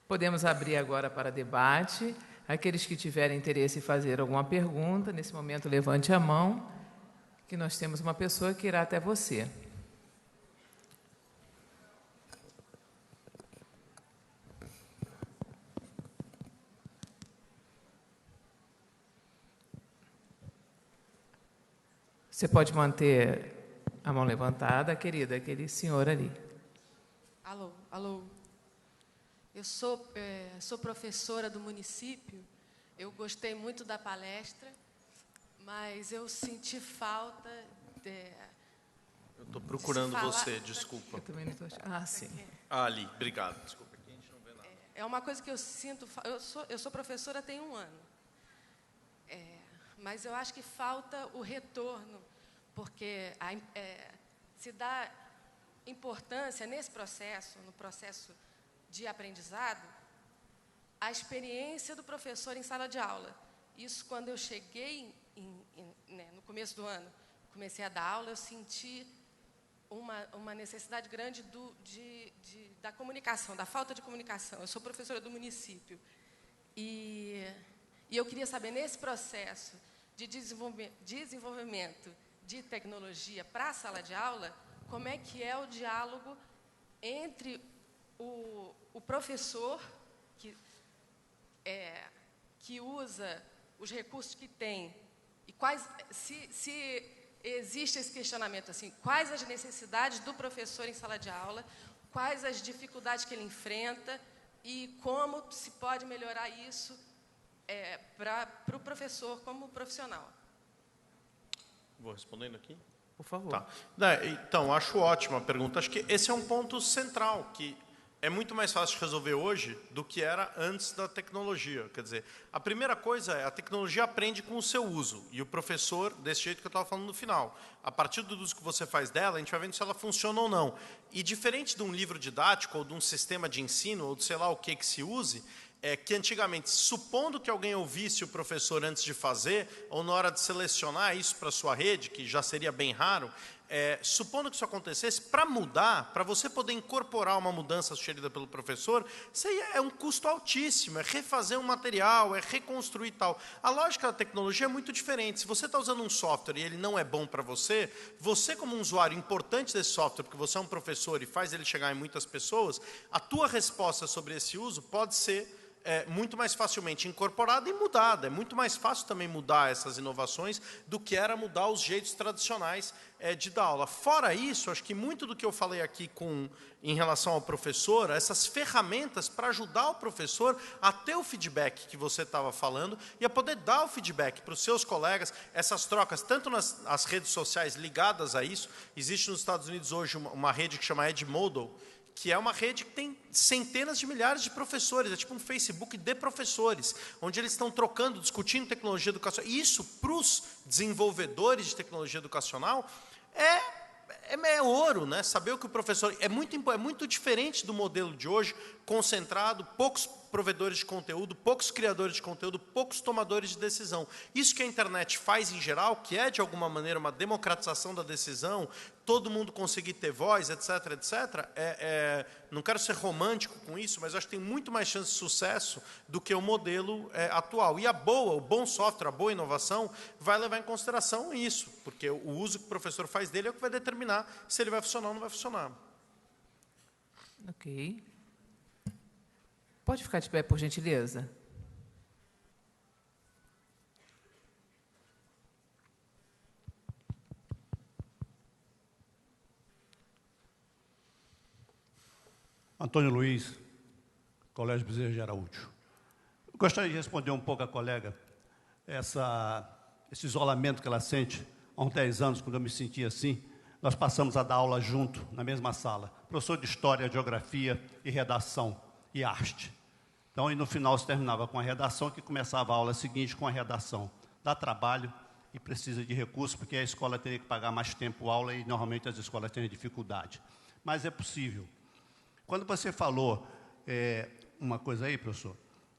Podemos abrir agora para debate. Aqueles que tiverem interesse em fazer alguma pergunta, nesse momento levante a mão, que nós temos uma pessoa que irá até você. Você pode manter a mão levantada, querida, aquele senhor ali. Alô, alô. Eu sou professora do município. Eu gostei muito da palestra, mas eu senti falta Eu estou procurando você, desculpa. Eu também não estou achando. Ah, sim. Ali, obrigado. Desculpa, aqui a gente não vê nada. É uma coisa que eu sinto. Eu sou professora tem 1 ano. mas eu acho que falta o retorno, porque se dá importância nesse processo, no processo de aprendizado, a experiência do professor em sala de aula. Isso, quando eu cheguei no começo do ano, comecei a dar aula, eu senti uma necessidade grande da comunicação, da falta de comunicação. Eu sou professora do município. E eu queria saber, nesse processo de desenvolvimento de tecnologia para a sala de aula, como é que é o diálogo entre o professor que usa os recursos que tem e se existe esse questionamento assim, quais as necessidades do professor em sala de aula, quais as dificuldades que ele enfrenta e como se pode melhorar isso para o professor como profissional. Vou respondendo aqui? Por favor. Tá. Então, acho ótima a pergunta. Acho que esse é um ponto central, que é muito mais fácil de resolver hoje do que era antes da tecnologia. Quer dizer, a primeira coisa é a tecnologia aprende com o seu uso. E o professor, desse jeito que eu estava falando no final, a partir do uso que você faz dela, a gente vai vendo se ela funciona ou não. E diferente de um livro didático, ou de um sistema de ensino, ou de sei lá o que se use, que antigamente, supondo que alguém ouvisse o professor antes de fazer, ou na hora de selecionar isso para a sua rede, que já seria bem raro, supondo que isso acontecesse, para mudar, para você poder incorporar uma mudança sugerida pelo professor, isso aí é um custo altíssimo, é refazer um material, é reconstruir e tal. A lógica da tecnologia é muito diferente. Se você está usando um software e ele não é bom para você como um usuário importante desse software, porque você é um professor e faz ele chegar em muitas pessoas, a tua resposta sobre esse uso pode ser muito mais facilmente incorporada e mudada. É muito mais fácil também mudar essas inovações do que era mudar os jeitos tradicionais de dar aula. Fora isso, acho que muito do que eu falei aqui em relação ao professor, essas ferramentas para ajudar o professor a ter o feedback que você estava falando e a poder dar o feedback para os seus colegas, essas trocas, tanto nas redes sociais ligadas a isso. Existe nos Estados Unidos hoje uma rede que chama Edmodo, que é uma rede que tem centenas de milhares de professores, é tipo um Facebook de professores, onde eles estão trocando, discutindo tecnologia educacional. E isso, para os desenvolvedores de tecnologia educacional, é ouro, né? Saber o que o professor... É muito diferente do modelo de hoje, concentrado, poucos provedores de conteúdo, poucos criadores de conteúdo, poucos tomadores de decisão. Isso que a internet faz em geral, que é, de alguma maneira, uma democratização da decisão, todo mundo conseguir ter voz, etc., etc., não quero ser romântico com isso, mas acho que tem muito mais chance de sucesso do que o modelo atual. E o bom software, a boa inovação, vai levar em consideração isso, porque o uso que o professor faz dele é o que vai determinar se ele vai funcionar ou não vai funcionar. Ok. Pode ficar de pé, por gentileza? Antônio Luiz, Colégio Bezerra de Araújo. Eu gostaria de responder um pouco à colega esse isolamento que ela sente. Há uns 10 anos, quando eu me senti assim, nós passamos a dar aula junto, na mesma sala. Professor de História, Geografia e Redação e Arte. Então, e no final se terminava com a redação, que começava a aula seguinte com a redação. Dá trabalho e precisa de recursos, porque a escola teria que pagar mais tempo aula e, normalmente, as escolas têm dificuldade. Mas é possível. Quando você falou uma coisa aí, professor,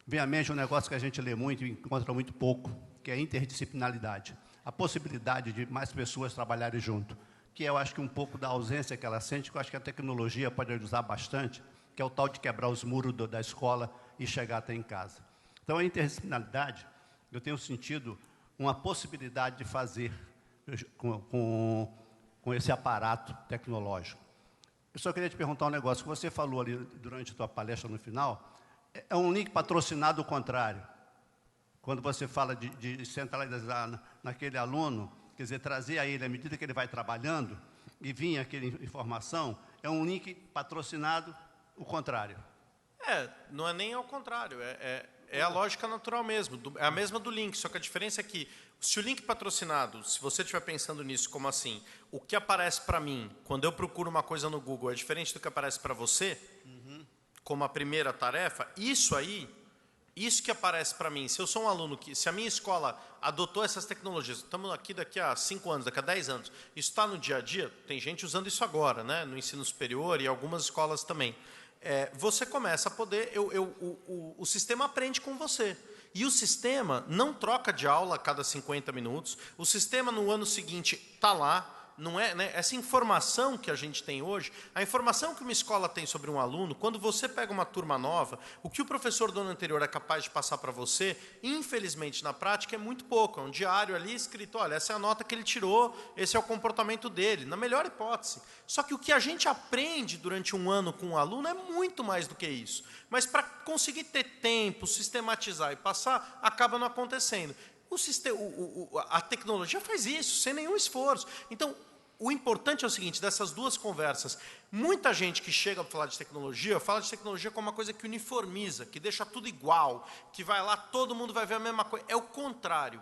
vem à mente um negócio que a gente lê muito e encontra muito pouco, que é a interdisciplinaridade. A possibilidade de mais pessoas trabalharem junto, que eu acho que um pouco da ausência que ela sente, que eu acho que a tecnologia pode ajudar bastante, que é o tal de quebrar os muros da escola e chegar até em casa. Então, a interdisciplinaridade, eu tenho sentido uma possibilidade de fazer com esse aparato tecnológico. Eu só queria te perguntar um negócio, que você falou ali durante a tua palestra no final, é um link patrocinado ao contrário. Quando você fala de centralizar naquele aluno, quer dizer, trazer a ele, à medida que ele vai trabalhando, e vir aquela informação, é um link patrocinado o contrário. Não é nem ao contrário, é a lógica natural mesmo, é a mesma do link, só que a diferença é que, se o link patrocinado, se você estiver pensando nisso como assim, o que aparece para mim, quando eu procuro uma coisa no Google, é diferente do que aparece para você, como a primeira tarefa, isso Isso que aparece para mim, se eu sou um aluno, se a minha escola adotou essas tecnologias, estamos aqui daqui a 5 anos, daqui a 10 anos, isso está no dia a dia, tem gente usando isso agora, né, no ensino superior e algumas escolas também. Você começa a poder, o sistema aprende com você. E o sistema não troca de aula a cada 50 minutos, o sistema no ano seguinte está lá. Não é, né? Essa informação que a gente tem hoje, a informação que uma escola tem sobre um aluno, quando você pega uma turma nova, o que o professor do ano anterior é capaz de passar para você, infelizmente, na prática, é muito pouco. É um diário ali escrito, olha, essa é a nota que ele tirou, esse é o comportamento dele, na melhor hipótese. Só que o que a gente aprende durante um ano com um aluno é muito mais do que isso. Mas para conseguir ter tempo, sistematizar e passar, acaba não acontecendo. A tecnologia faz isso, sem nenhum esforço. Então, o importante é o seguinte, dessas duas conversas, muita gente que chega para falar de tecnologia, fala de tecnologia como uma coisa que uniformiza, que deixa tudo igual, que vai lá, todo mundo vai ver a mesma coisa. É o contrário.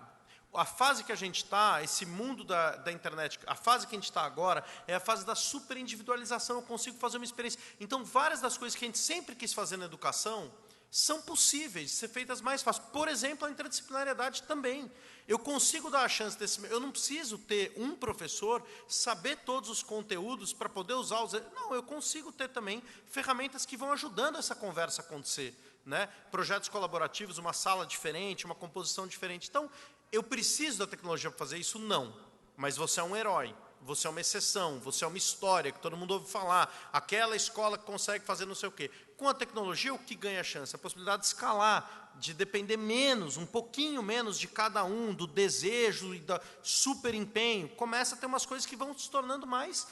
A fase que a gente está, esse mundo da internet, a fase que a gente está agora, é a fase da superindividualização, eu consigo fazer uma experiência. Então, várias das coisas que a gente sempre quis fazer na educação, são possíveis de ser feitas mais fácil. Por exemplo, a interdisciplinariedade também. Eu consigo dar a chance desse... Eu não preciso ter um professor, saber todos os conteúdos para poder usar os... Não, eu consigo ter também ferramentas que vão ajudando essa conversa a acontecer. Né? Projetos colaborativos, uma sala diferente, uma composição diferente. Então, eu preciso da tecnologia para fazer isso? Não. Mas você é um herói. Você é uma exceção, você é uma história que todo mundo ouve falar, aquela escola que consegue fazer não sei o quê. Com a tecnologia, o que ganha chance? A possibilidade de escalar, de depender menos, um pouquinho menos de cada um, do desejo e do super empenho. Começa a ter umas coisas que vão se tornando mais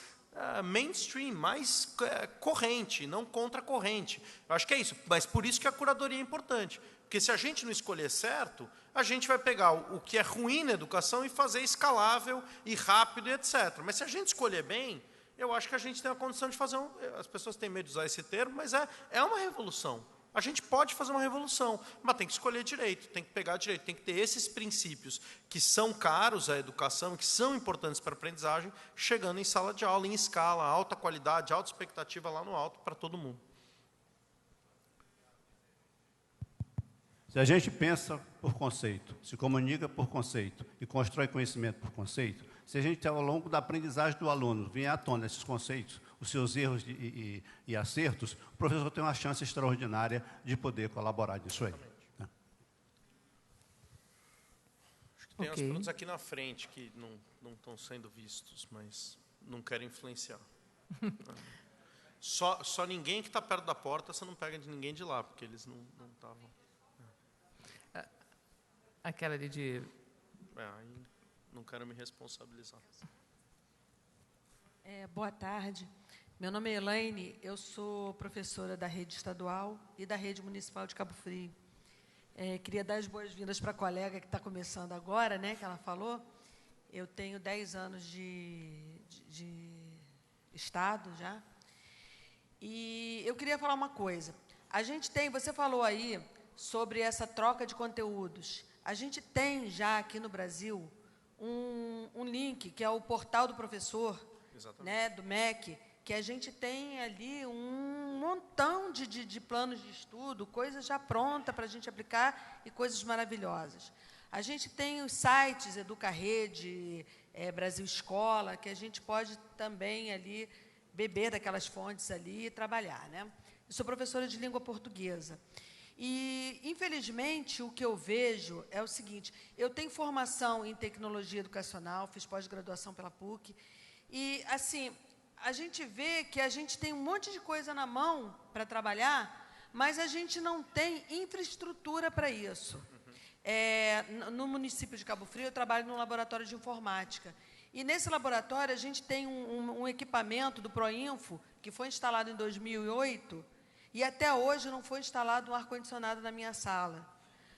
mainstream, mais corrente, não contracorrente. Eu acho que é isso, mas por isso que a curadoria é importante. Porque se a gente não escolher certo, a gente vai pegar o que é ruim na educação e fazer escalável e rápido e etc. Mas se a gente escolher bem, eu acho que a gente tem a condição de fazer as pessoas têm medo de usar esse termo, mas é uma revolução. A gente pode fazer uma revolução, mas tem que escolher direito, tem que pegar direito, tem que ter esses princípios que são caros à educação, que são importantes para a aprendizagem, chegando em sala de aula, em escala, alta qualidade, alta expectativa lá no alto para todo mundo. Se a gente pensa por conceito, se comunica por conceito e constrói conhecimento por conceito, se a gente, ao longo da aprendizagem do aluno, vier à tona esses conceitos, os seus erros e acertos, o professor tem uma chance extraordinária de poder colaborar nisso aí. Né? Acho que tem uns produtos aqui na frente que não estão sendo vistos, mas não querem influenciar. Só ninguém que está perto da porta, você não pega de ninguém de lá, porque eles não estavam... Aquela ali de... não quero me responsabilizar. Boa tarde. Meu nome é Elaine, eu sou professora da rede estadual e da rede municipal de Cabo Frio. Queria dar as boas-vindas para a colega que está começando agora, né, que ela falou. Eu tenho 10 anos de Estado já. E eu queria falar uma coisa. A gente tem, você falou aí sobre essa troca de conteúdos. A gente tem já aqui no Brasil um link, que é o portal do professor, né, do MEC, que a gente tem ali um montão de planos de estudo, coisas já prontas para a gente aplicar e coisas maravilhosas. A gente tem os sites Educarede, Brasil Escola, que a gente pode também ali beber daquelas fontes ali e trabalhar. Né? Eu sou professora de língua portuguesa. E, infelizmente, o que eu vejo é o seguinte, eu tenho formação em tecnologia educacional, fiz pós-graduação pela PUC, e, assim, a gente vê que a gente tem um monte de coisa na mão para trabalhar, mas a gente não tem infraestrutura para isso. No município de Cabo Frio, eu trabalho num laboratório de informática, e, nesse laboratório, a gente tem um equipamento do Proinfo, que foi instalado em 2008, e até hoje não foi instalado um ar-condicionado na minha sala.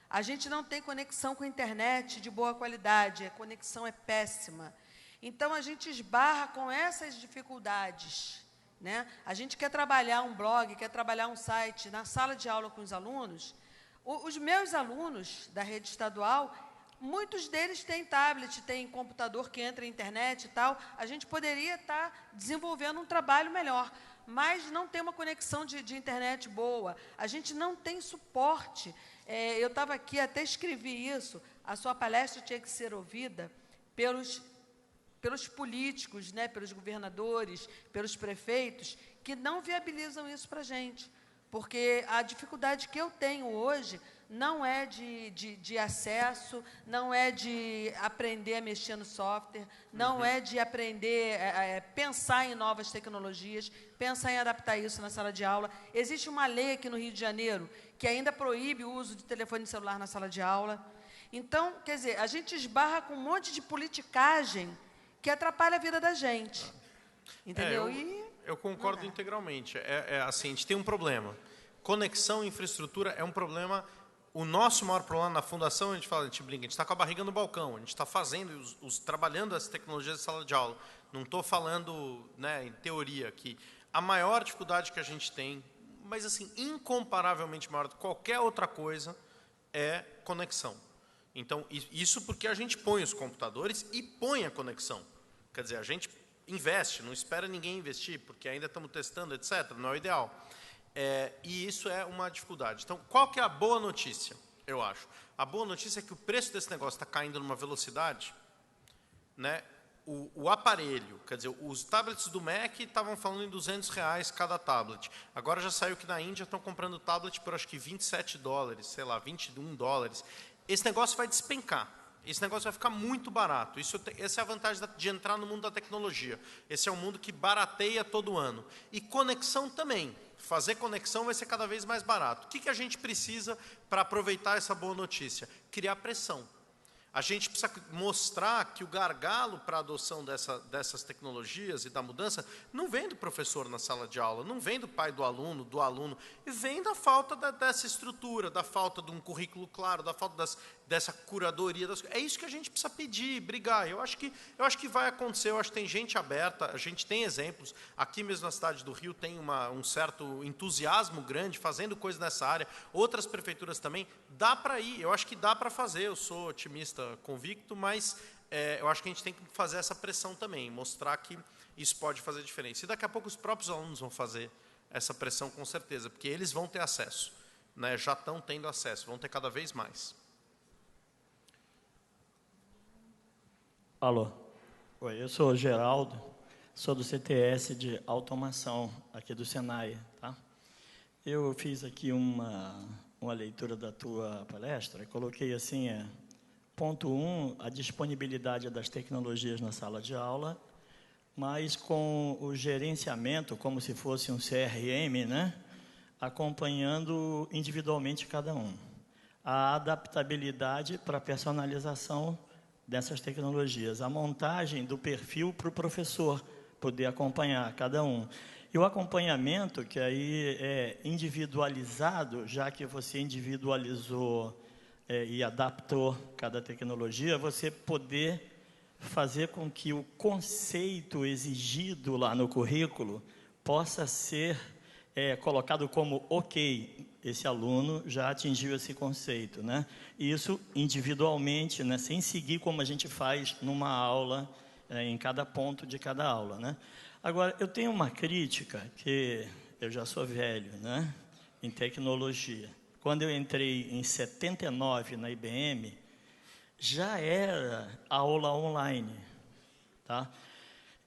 A gente não tem conexão com a internet de boa qualidade, a conexão é péssima. Então, a gente esbarra com essas dificuldades. Né? A gente quer trabalhar um blog, quer trabalhar um site na sala de aula com os alunos. Os meus alunos da rede estadual, muitos deles têm tablet, têm computador que entra na internet e tal. A gente poderia estar desenvolvendo um trabalho melhor, mas não tem uma conexão de internet boa. A gente não tem suporte Eu estava aqui, até escrevi isso, a sua palestra tinha que ser ouvida pelos políticos, né, pelos governadores, pelos prefeitos, que não viabilizam isso para a gente. Porque a dificuldade que eu tenho hoje não é de acesso, não é de aprender a mexer no software, não é de aprender, pensar em novas tecnologias, pensar em adaptar isso na sala de aula. Existe uma lei aqui no Rio de Janeiro que ainda proíbe o uso de telefone celular na sala de aula. Então, quer dizer, a gente esbarra com um monte de politicagem que atrapalha a vida da gente. Entendeu? Eu concordo integralmente. Assim, a gente tem um problema. Conexão e infraestrutura é um problema. O nosso maior problema na fundação, a gente brinca, a gente está com a barriga no balcão, a gente está fazendo, trabalhando as tecnologias de sala de aula. Não estou falando, né, em teoria aqui. A maior dificuldade que a gente tem, mas assim, incomparavelmente maior do que qualquer outra coisa, é conexão. Então, isso porque a gente põe os computadores e põe a conexão. Quer dizer, a gente investe, não espera ninguém investir, porque ainda estamos testando, etc. Não é o ideal. E isso é uma dificuldade. Então, qual que é a boa notícia, eu acho? A boa notícia é que o preço desse negócio está caindo numa velocidade, né? O aparelho, quer dizer, os tablets do Mac estavam falando em R$200 cada tablet. Agora já saiu que na Índia estão comprando tablet por acho que $27, sei lá, $21. Esse negócio vai despencar. Esse negócio vai ficar muito barato. Essa é a vantagem de entrar no mundo da tecnologia. Esse é um mundo que barateia todo ano. E conexão também. Fazer conexão vai ser cada vez mais barato. O que a gente precisa para aproveitar essa boa notícia? Criar pressão. A gente precisa mostrar que o gargalo para a adoção dessas tecnologias e da mudança não vem do professor na sala de aula, não vem do pai do aluno, e vem da falta dessa estrutura, da falta de um currículo claro, da falta dessa curadoria. É isso que a gente precisa pedir, brigar. Eu acho que vai acontecer, eu acho que tem gente aberta, a gente tem exemplos. Aqui mesmo na cidade do Rio tem um certo entusiasmo grande fazendo coisas nessa área, outras prefeituras também. Dá para ir, eu acho que dá para fazer, eu sou otimista convicto, mas eu acho que a gente tem que fazer essa pressão também, mostrar que isso pode fazer diferença. E daqui a pouco os próprios alunos vão fazer essa pressão com certeza, porque eles vão ter acesso, né? Já estão tendo acesso, vão ter cada vez mais. Alô. Oi, eu sou o Geraldo, sou do CTS de automação aqui do Senai, tá? Eu fiz aqui uma leitura da tua palestra e coloquei assim, ponto 1, a disponibilidade das tecnologias na sala de aula, mas com o gerenciamento, como se fosse um CRM, né? Acompanhando individualmente cada um. A adaptabilidade para a personalização dessas tecnologias. A montagem do perfil para o professor poder acompanhar cada um. E o acompanhamento, que aí é individualizado, já que você individualizou e adaptou cada tecnologia, você poder fazer com que o conceito exigido lá no currículo possa ser colocado como ok, esse aluno já atingiu esse conceito, né? Isso individualmente, né? Sem seguir como a gente faz numa aula, em cada ponto de cada aula, né? Agora, eu tenho uma crítica, que eu já sou velho, né? Em tecnologia. Quando eu entrei em 79 na IBM, já era aula online, tá?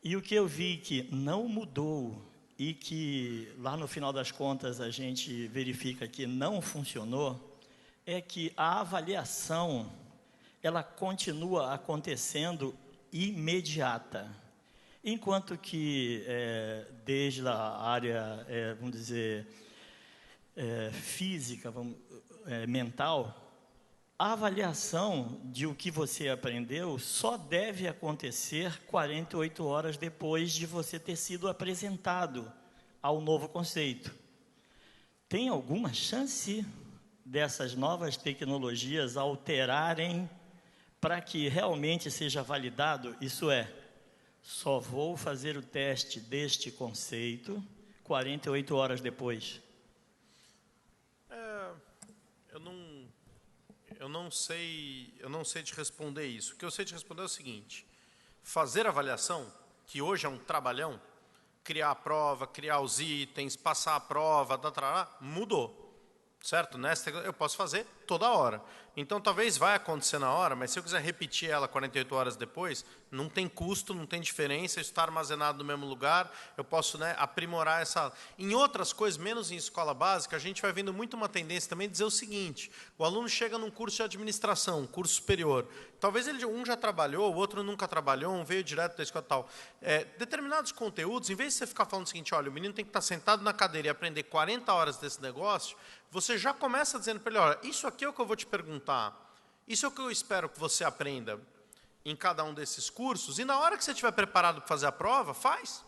E o que eu vi que não mudou e que lá no final das contas a gente verifica que não funcionou, é que a avaliação ela continua acontecendo imediata. Enquanto que desde a área, vamos dizer, física, mental, a avaliação de o que você aprendeu só deve acontecer 48 horas depois de você ter sido apresentado ao novo conceito. Tem alguma chance dessas novas tecnologias alterarem para que realmente seja validado? Isso é, só vou fazer o teste deste conceito 48 horas depois. Eu não sei te responder isso. O que eu sei te responder é o seguinte: fazer avaliação, que hoje é um trabalhão, criar a prova, criar os itens, passar a prova, mudou, certo? Eu posso fazer toda hora. Então, talvez vai acontecer na hora, mas se eu quiser repetir ela 48 horas depois, não tem custo, não tem diferença, isso está armazenado no mesmo lugar, eu posso, né, aprimorar essa... Em outras coisas, menos em escola básica, a gente vai vendo muito uma tendência também de dizer o seguinte, o aluno chega num curso de administração, um curso superior, talvez um já trabalhou, o outro nunca trabalhou, um veio direto da escola e tal. Determinados conteúdos, em vez de você ficar falando o seguinte, olha, o menino tem que estar sentado na cadeira e aprender 40 horas desse negócio, você já começa dizendo para ele, olha, isso aqui é o que eu vou te perguntar, isso é o que eu espero que você aprenda em cada um desses cursos, e na hora que você estiver preparado para fazer a prova, faz.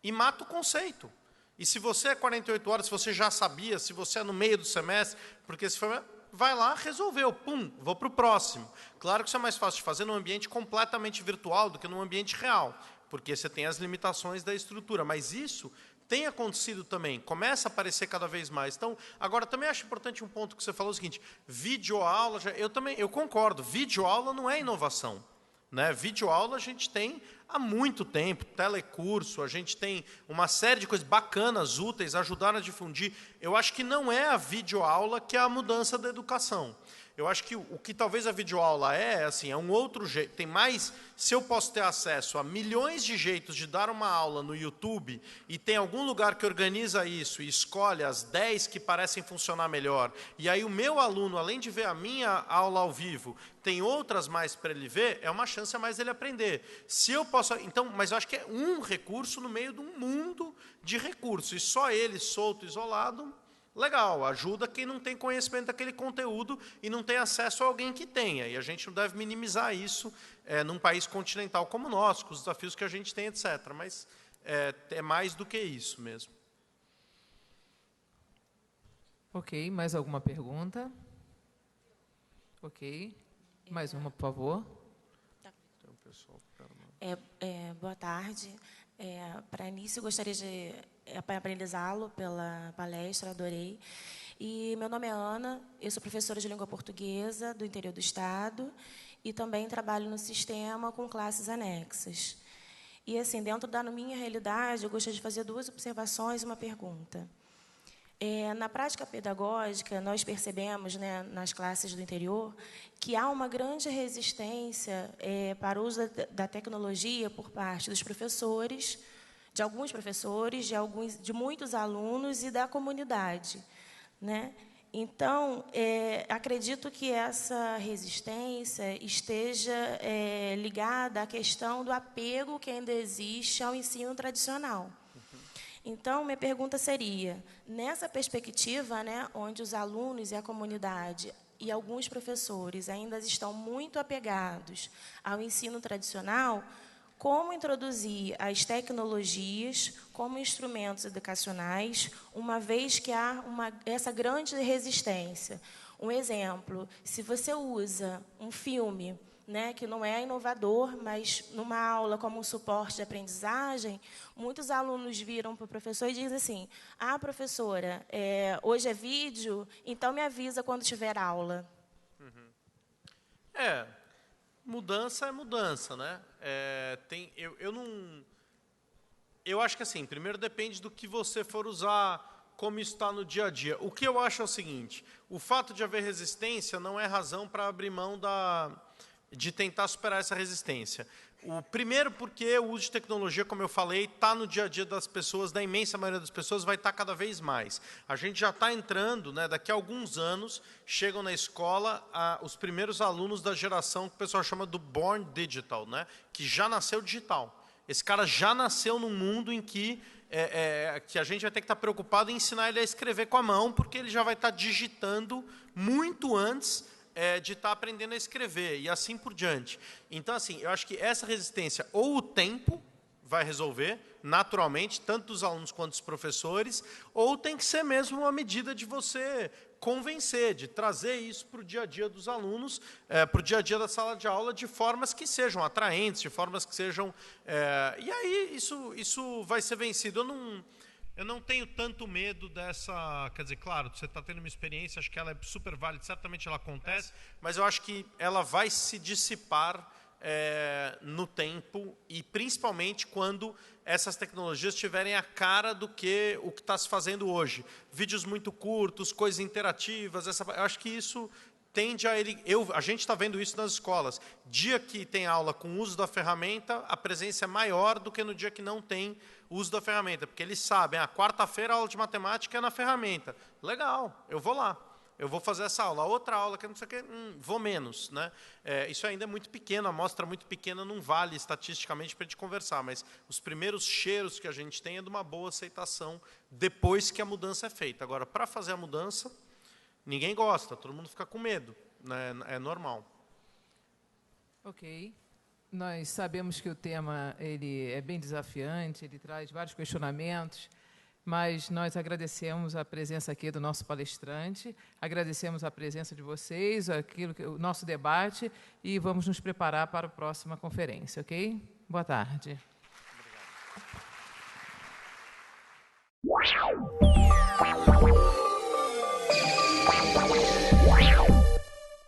E mata o conceito. E se você é 48 horas, se você já sabia, se você é no meio do semestre, porque se for, vai lá, resolveu, pum, vou para o próximo. Claro que isso é mais fácil de fazer num ambiente completamente virtual do que num ambiente real, porque você tem as limitações da estrutura, mas isso tem acontecido também, começa a aparecer cada vez mais. Então, agora, também acho importante um ponto que você falou, o seguinte, videoaula, eu concordo, videoaula não é inovação. Né? Videoaula a gente tem há muito tempo, telecurso, a gente tem uma série de coisas bacanas, úteis, ajudaram a difundir. Eu acho que não é a videoaula que é a mudança da educação. Eu acho que o que talvez a videoaula assim, é um outro jeito. Tem mais, se eu posso ter acesso a milhões de jeitos de dar uma aula no YouTube e tem algum lugar que organiza isso e escolhe as 10 que parecem funcionar melhor, e aí o meu aluno, além de ver a minha aula ao vivo, tem outras mais para ele ver, é uma chance a mais dele aprender. Se eu posso, então, mas eu acho que é um recurso no meio de um mundo de recursos, e só ele solto, isolado, legal, ajuda quem não tem conhecimento daquele conteúdo e não tem acesso a alguém que tenha. E a gente não deve minimizar isso num país continental como o nosso, com os desafios que a gente tem, etc. Mas é mais do que isso mesmo. Ok, mais alguma pergunta? Ok. Mais uma, por favor. Tem um pessoal que boa tarde. Para início, gostaria de parabenizá-lo pela palestra, adorei. E meu nome é Ana, eu sou professora de língua portuguesa do interior do estado e também trabalho no sistema com classes anexas. E, assim, dentro da minha realidade, eu gostaria de fazer 2 observações e uma pergunta. Na prática pedagógica, nós percebemos, né, nas classes do interior, que há uma grande resistência para o uso da tecnologia por parte dos professores, de alguns professores, de muitos alunos e da comunidade, né? Então, acredito que essa resistência esteja ligada à questão do apego que ainda existe ao ensino tradicional. Então, minha pergunta seria, nessa perspectiva, né, onde os alunos e a comunidade e alguns professores ainda estão muito apegados ao ensino tradicional, como introduzir as tecnologias como instrumentos educacionais, uma vez que há essa grande resistência. Um exemplo, se você usa um filme, né, que não é inovador, mas numa aula como um suporte de aprendizagem, muitos alunos viram para o professor e dizem assim, professora, hoje é vídeo, então me avisa quando tiver aula. Mudança é mudança, né? Eu acho que, assim, primeiro depende do que você for usar, como está no dia a dia. O que eu acho é o seguinte, o fato de haver resistência não é razão para abrir mão de tentar superar essa resistência. Primeiro porque o uso de tecnologia, como eu falei, está no dia a dia das pessoas, da imensa maioria das pessoas, vai estar cada vez mais. A gente já está entrando, né, daqui a alguns anos, chegam na escola os primeiros alunos da geração que o pessoal chama do Born Digital, né, que já nasceu digital. Esse cara já nasceu num mundo em que a gente vai ter que estar preocupado em ensinar ele a escrever com a mão, porque ele já vai estar digitando muito antes de estar aprendendo a escrever, e assim por diante. Então, assim, eu acho que essa resistência, ou o tempo vai resolver, naturalmente, tanto dos alunos quanto dos professores, ou tem que ser mesmo uma medida de você convencer, de trazer isso para o dia a dia dos alunos, para o dia a dia da sala de aula, de formas que sejam atraentes, de formas que sejam... e aí, isso vai ser vencido. Eu não tenho tanto medo dessa... Quer dizer, claro, você está tendo uma experiência, acho que ela é super válida, certamente ela acontece, mas eu acho que ela vai se dissipar no tempo e principalmente quando essas tecnologias tiverem a cara do que o que está se fazendo hoje. Vídeos muito curtos, coisas interativas, eu acho que isso tende a gente está vendo isso nas escolas. Dia que tem aula com uso da ferramenta, a presença é maior do que no dia que não tem uso da ferramenta, porque eles sabem, quarta-feira a aula de matemática é na ferramenta. Legal, eu vou lá. Eu vou fazer essa aula. A outra aula, que não sei o quê, vou menos. Né? Isso ainda é muito pequeno, a amostra muito pequena não vale estatisticamente para a gente conversar, mas os primeiros cheiros que a gente tem é de uma boa aceitação depois que a mudança é feita. Agora, para fazer a mudança, ninguém gosta, todo mundo fica com medo. Né? É normal. Ok. Nós sabemos que o tema ele é bem desafiante, ele traz vários questionamentos, mas nós agradecemos a presença aqui do nosso palestrante, agradecemos a presença de vocês, o nosso debate, e vamos nos preparar para a próxima conferência, ok? Boa tarde. Obrigado.